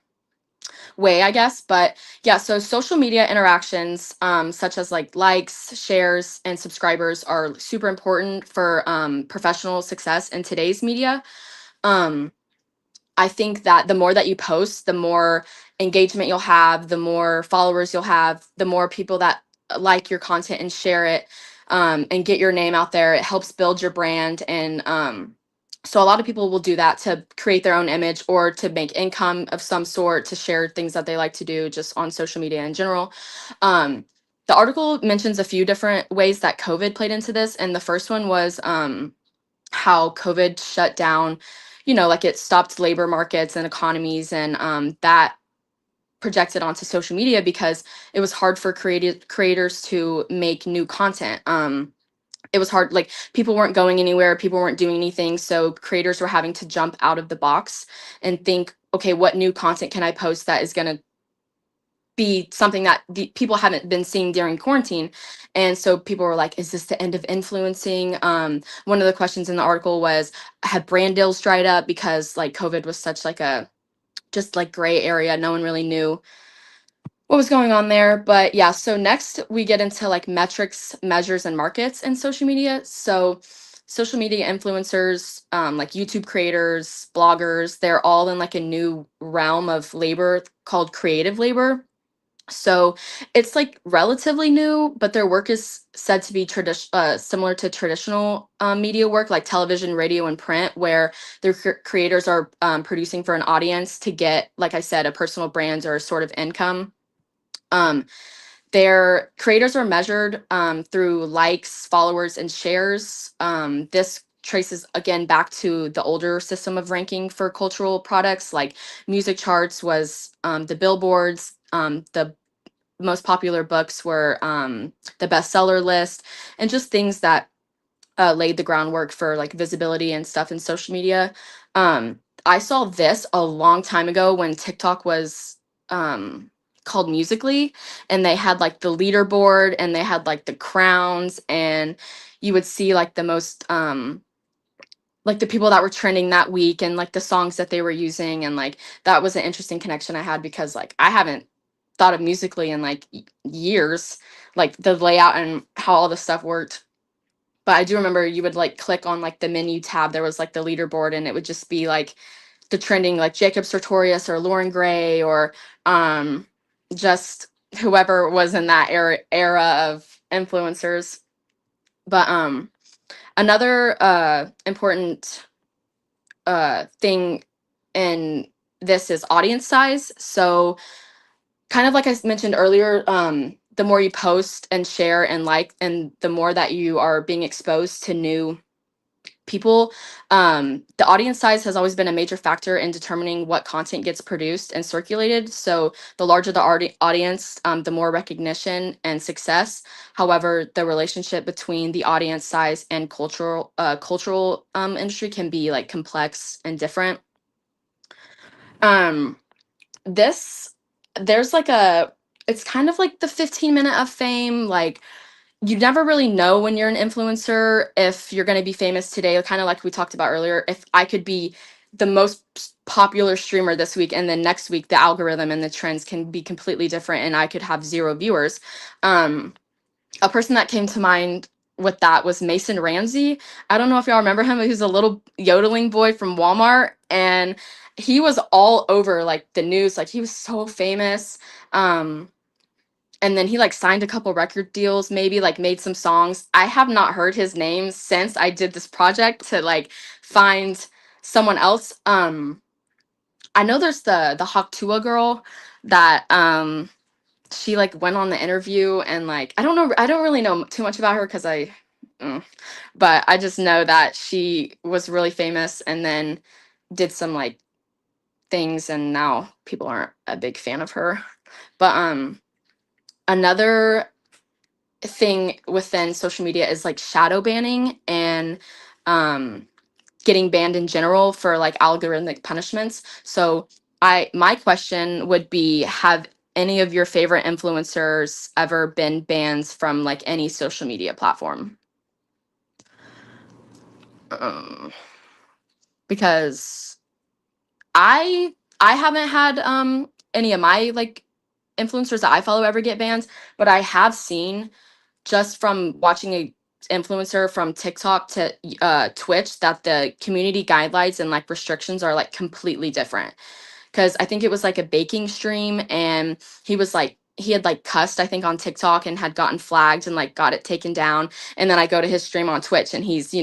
way, I guess. But yeah, so social media interactions, such as like likes, shares, and subscribers are super important for professional success in today's media. Um, I think that the more that you post, the more engagement you'll have, the more followers you'll have, the more people that like your content and share it, and get your name out there. It helps build your brand. And so a lot of people will do that to create their own image or to make income of some sort, to share things that they like to do just on social media in general. The article mentions a few different ways that COVID played into this. And the first one was how COVID shut down, you know, like it stopped labor markets and economies, and that projected onto social media because it was hard for creators to make new content. It was hard, like people weren't going anywhere, people weren't doing anything, so creators were having to jump out of the box and think, okay, what new content can I post that is going to be something that the people haven't been seeing during quarantine. And so people were like, is this the end of influencing? One of the questions in the article was, have brand deals dried up because like COVID was such like a just like gray area. No one really knew what was going on there. But yeah, so next we get into like metrics, measures, and markets in social media. So social media influencers, like YouTube creators, bloggers, they're all in like a new realm of labor called creative labor. So it's like relatively new, but their work is said to be similar to traditional media work like television, radio, and print, where their creators are producing for an audience to get, like I said, a personal brand or a sort of income. Their creators are measured through likes, followers, and shares. This traces again back to the older system of ranking for cultural products, like music charts was the billboards, the most popular books were the bestseller list, and just things that laid the groundwork for like visibility and stuff in social media. I saw this a long time ago when TikTok was called Musically, and they had like the leaderboard and they had like the crowns, and you would see like the most like the people that were trending that week and like the songs that they were using. And like that was an interesting connection I had because like I haven't thought of Musically in like years, like the layout and how all the stuff worked. But I do remember you would like click on like the menu tab, there was like the leaderboard, and it would just be like the trending like Jacob Sartorius or Lauren Gray or just whoever was in that era of influencers. But another important thing in this is audience size. So kind of like I mentioned earlier, the more you post and share and like, and the more that you are being exposed to new people, the audience size has always been a major factor in determining what content gets produced and circulated. So the larger the audience, the more recognition and success. However, the relationship between the audience size and cultural industry can be like complex and different. This there's like it's kind of like the 15-minute of fame. Like you never really know when you're an influencer if you're going to be famous today, kind of like we talked about earlier. If I could be the most popular streamer this week and then next week the algorithm and the trends can be completely different and I could have 0 viewers. A person that came to mind with that was Mason Ramsey. I don't know if y'all remember him, but he was a little yodeling boy from Walmart, and he was all over like the news. Like he was so famous. And then he like signed a couple record deals, maybe like made some songs. I have not heard his name since I did this project to like find someone else. I know there's the Haktua girl that she like went on the interview, and like I don't really know too much about her because but I just know that she was really famous and then did some like things, and now people aren't a big fan of her. But another thing within social media is like shadow banning and getting banned in general for like algorithmic punishments. So my question would be, have any of your favorite influencers ever been banned from like any social media platform? Because I haven't had any of my like influencers that I follow ever get banned, but I have seen just from watching a influencer from TikTok to Twitch that the community guidelines and like restrictions are like completely different. Because I think it was like a baking stream, and he had like cussed I think on TikTok and had gotten flagged and like got it taken down. And then I go to his stream on Twitch and he's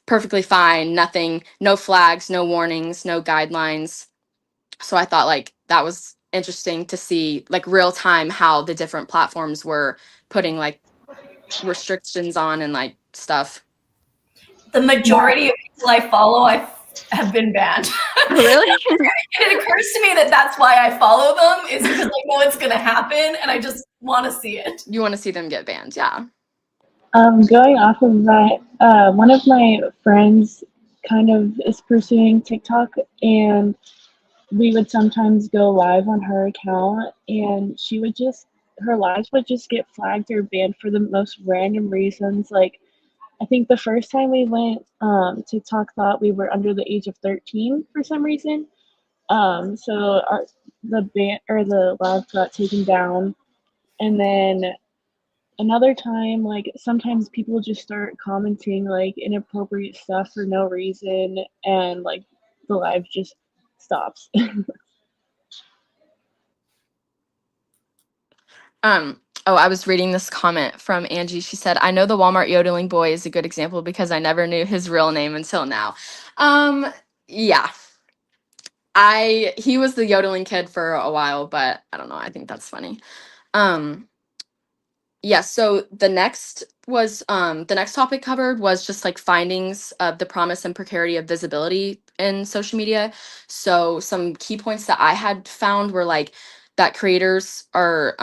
perfectly fine, nothing, no flags, no warnings, no guidelines. So I thought like that was interesting to see like real time how the different platforms were putting like restrictions on and like stuff. The majority of people I follow, have been banned. Really? It occurs to me that that's why I follow them, is because I know it's going to happen and I just want to see it. You want to see them get banned, yeah. Going off of that, one of my friends kind of is pursuing TikTok, and we would sometimes go live on her account, and she would just her lives would just get flagged or banned for the most random reasons. Like, I think the first time we went, TikTok thought we were under the age of 13 for some reason. So the ban or the live got taken down, and then another time, like sometimes people just start commenting like inappropriate stuff for no reason, and like the live just stops. Oh, I was reading this comment from Angie. She said, I know the Walmart yodeling boy is a good example because I never knew his real name until now. Yeah. He was the yodeling kid for a while, but I don't know. I think that's funny. Um, yeah, so the next topic covered was just like findings of the promise and precarity of visibility in social media. So some key points that I had found were like that creators are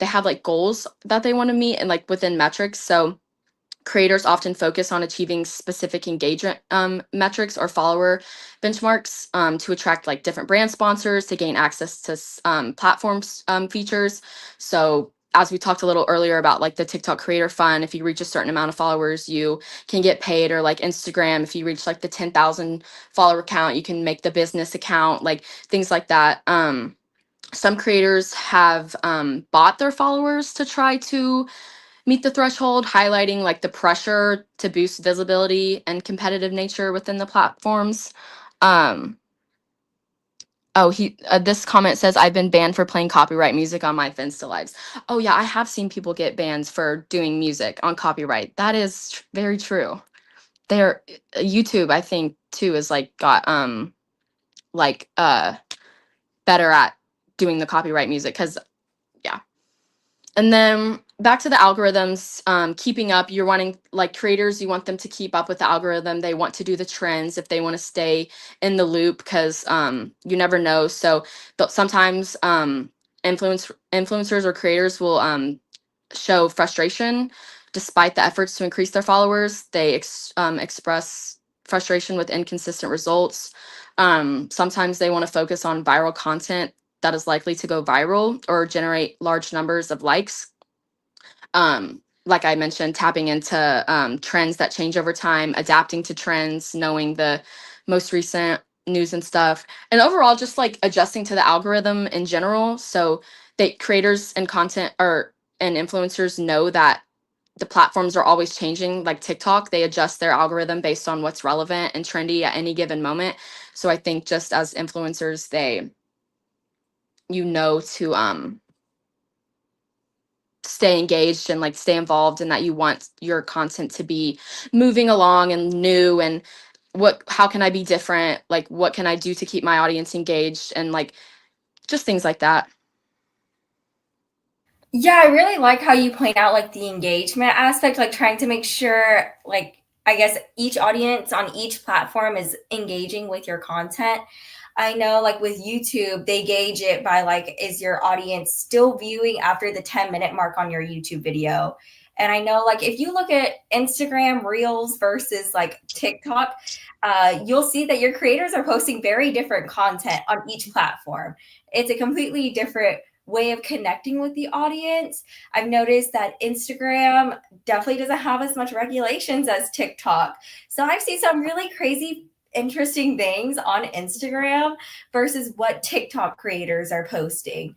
they have like goals that they want to meet and like within metrics. So creators often focus on achieving specific engagement metrics or follower benchmarks to attract like different brand sponsors to gain access to platforms features. So as we talked a little earlier about like the TikTok creator fund, if you reach a certain amount of followers, you can get paid, or like Instagram, if you reach like the 10,000 follower count, you can make the business account, like things like that. Some creators have bought their followers to try to meet the threshold, highlighting like the pressure to boost visibility and competitive nature within the platforms. Um, this comment says, I've been banned for playing copyright music on my Finsta lives. Oh yeah, I have seen people get banned for doing music on copyright. That is very true. YouTube, I think too, is like got like better at doing the copyright music, because yeah. And then back to the algorithms, keeping up, you're wanting like creators, you want them to keep up with the algorithm. They want to do the trends if they want to stay in the loop, because you never know. So sometimes influencers or creators will show frustration despite the efforts to increase their followers. They express frustration with inconsistent results. Sometimes they want to focus on viral content that is likely to go viral or generate large numbers of likes. Like I mentioned, tapping into trends that change over time, adapting to trends, knowing the most recent news and stuff, and overall just like adjusting to the algorithm in general. So that creators and content or and influencers know that the platforms are always changing. Like TikTok, they adjust their algorithm based on what's relevant and trendy at any given moment. So I think just as influencers, to stay engaged and like stay involved, and that you want your content to be moving along and new, and how can I be different, like what can I do to keep my audience engaged, and like just things like that. Yeah, I really like how you point out like the engagement aspect, like trying to make sure like I guess each audience on each platform is engaging with your content. I know like with YouTube, they gauge it by like, is your audience still viewing after the 10-minute mark on your YouTube video? And I know like if you look at Instagram Reels versus like TikTok, you'll see that your creators are posting very different content on each platform. It's a completely different way of connecting with the audience. I've noticed that Instagram definitely doesn't have as much regulations as TikTok. So I've seen some really crazy, interesting things on Instagram versus what TikTok creators are posting.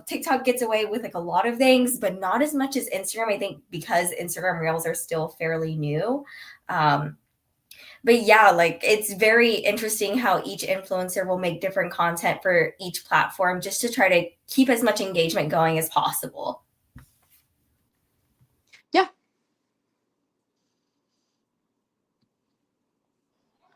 TikTok gets away with like a lot of things, but not as much as Instagram, I think, because Instagram Reels are still fairly new. But yeah, like it's very interesting how each influencer will make different content for each platform just to try to keep as much engagement going as possible. Yeah.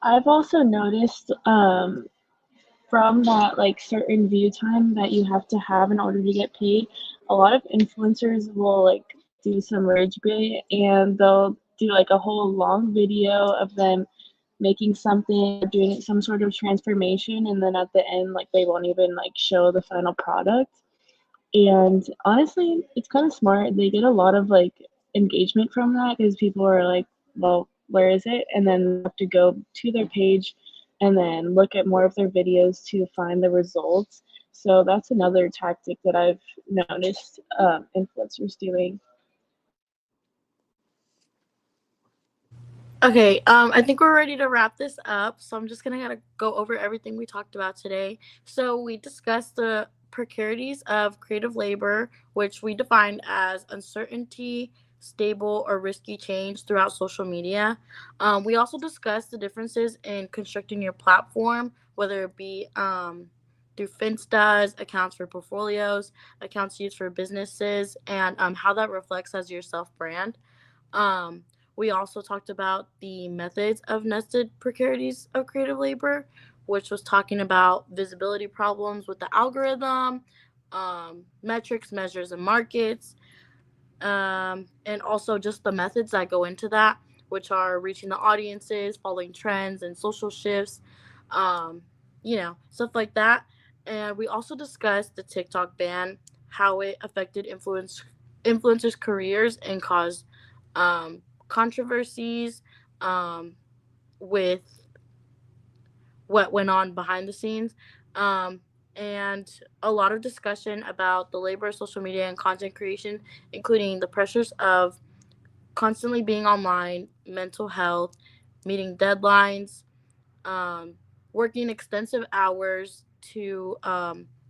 I've also noticed from that like certain view time that you have to have in order to get paid, a lot of influencers will like do some rage bait, and they'll do like a whole long video of them making something, doing some sort of transformation, and then at the end like they won't even like show the final product. And honestly, it's kind of smart. They get a lot of like engagement from that because people are like, well, where is it? And then they have to go to their page and then look at more of their videos to find the results. So that's another tactic that I've noticed influencers doing. Okay, I think we're ready to wrap this up. So I'm just gonna kind of go over everything we talked about today. So we discussed the precarities of creative labor, which we defined as uncertainty, stable, or risky change throughout social media. We also discussed the differences in constructing your platform, whether it be through Finstas, accounts for portfolios, accounts used for businesses, and how that reflects as your self brand. Um, we also talked about the methods of nested precarities of creative labor, which was talking about visibility problems with the algorithm, metrics, measures, and markets, and also just the methods that go into that, which are reaching the audiences, following trends and social shifts, um, stuff like that. And we also discussed the TikTok ban, how it affected influencers' careers and caused controversies with what went on behind the scenes, and a lot of discussion about the labor of social media and content creation, including the pressures of constantly being online, mental health, meeting deadlines, working extensive hours to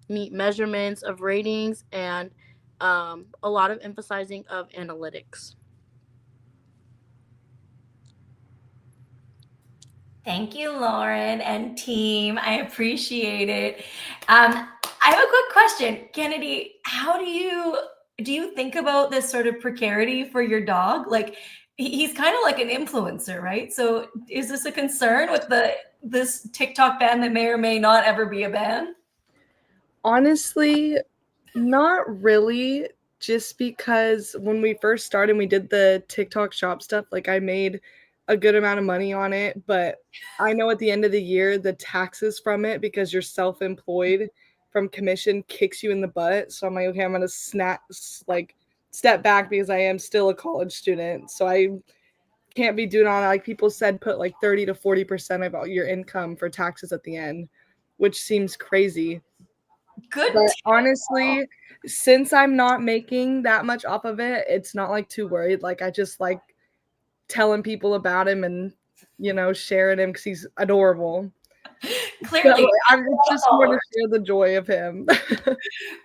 meet measurements of ratings, and a lot of emphasizing of analytics. Thank you, Lauren and team. I appreciate it. I have a quick question, Kennedy. How do you think about this sort of precarity for your dog? Like, he's kind of like an influencer, right? So, is this a concern with this TikTok ban that may or may not ever be a ban? Honestly, not really. Just because when we first started, we did the TikTok shop stuff. Like, I made a good amount of money on it, but I know at the end of the year, the taxes from it, because you're self-employed from commission, kicks you in the butt. So I'm like, okay, I'm gonna step back because I am still a college student. So I can't be doing all that. Like people said, put like 30 to 40% of your income for taxes at the end, which seems crazy. Good. But honestly, since I'm not making that much off of it, it's not like too worried. Like I just like telling people about him and sharing him because he's adorable. Clearly, So I'm just more to share the joy of him.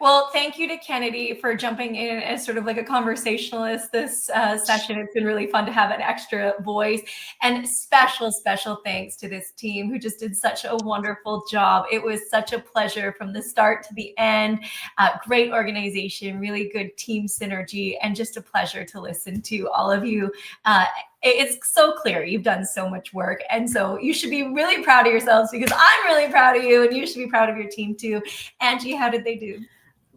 Well, thank you to Kennedy for jumping in as sort of like a conversationalist this session. It's been really fun to have an extra voice, and special thanks to this team who just did such a wonderful job. It was such a pleasure from the start to the end. Great organization, really good team synergy, and just a pleasure to listen to all of you. It's so clear you've done so much work, and so you should be really proud of yourselves, because I'm really proud of you, and you should be proud of your team too. Angie, how did they do?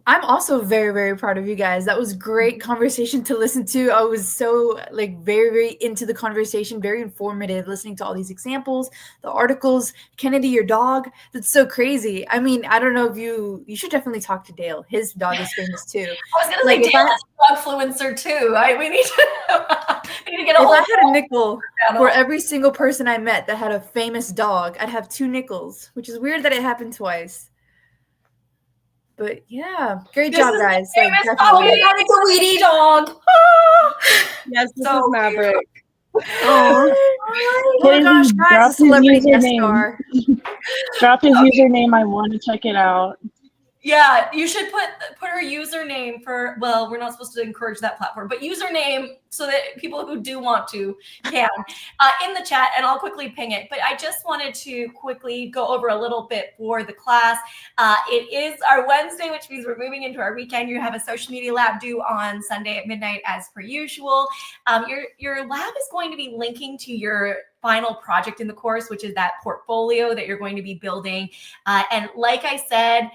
I'm also very, very proud of you guys. That was great conversation to listen to. I was so very, very into the conversation, very informative, listening to all these examples, the articles. Kennedy, your dog, that's so crazy. I mean, I don't know if you should definitely talk to Dale. His dog is famous too. I was gonna say Dale is a dogfluencer too. We need to get a whole. If I had a nickel for every single person I met that had a famous dog, I'd have 2 nickels, which is weird that it happened twice. But yeah, great job, guys. Oh my God, it's a weedy dog. Yes, this is Maverick. Oh my gosh, guys, a celebrity guest star. Drop his username. I want to check it out. Yeah, you should put her username for, well, we're not supposed to encourage that platform, but username so that people who do want to can in the chat, and I'll quickly ping it. But I just wanted to quickly go over a little bit for the class. It is our Wednesday, which means we're moving into our weekend. You have a social media lab due on Sunday at midnight as per usual. Your lab is going to be linking to your final project in the course, which is that portfolio that you're going to be building. And like I said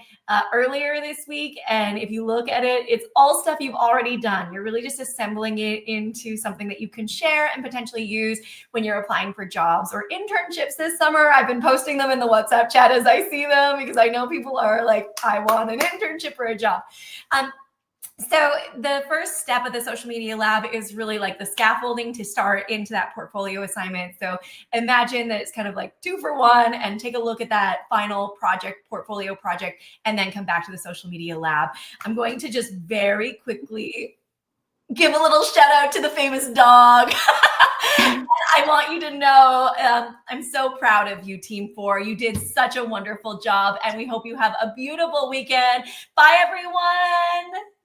earlier this week, and if you look at it, it's all stuff you've already done. You're really just assembling it into something that you can share and potentially use when you're applying for jobs or internships this summer. I've been posting them in the WhatsApp chat as I see them, because I know people are like, I want an internship or a job. So the first step of the social media lab is really like the scaffolding to start into that portfolio assignment. So imagine that it's kind of like 2 for 1, and take a look at that final project, portfolio project, and then come back to the social media lab. I'm going to just very quickly give a little shout out to the famous dog. I want you to know I'm so proud of you, Team 4. You did such a wonderful job, and we hope you have a beautiful weekend. Bye, everyone.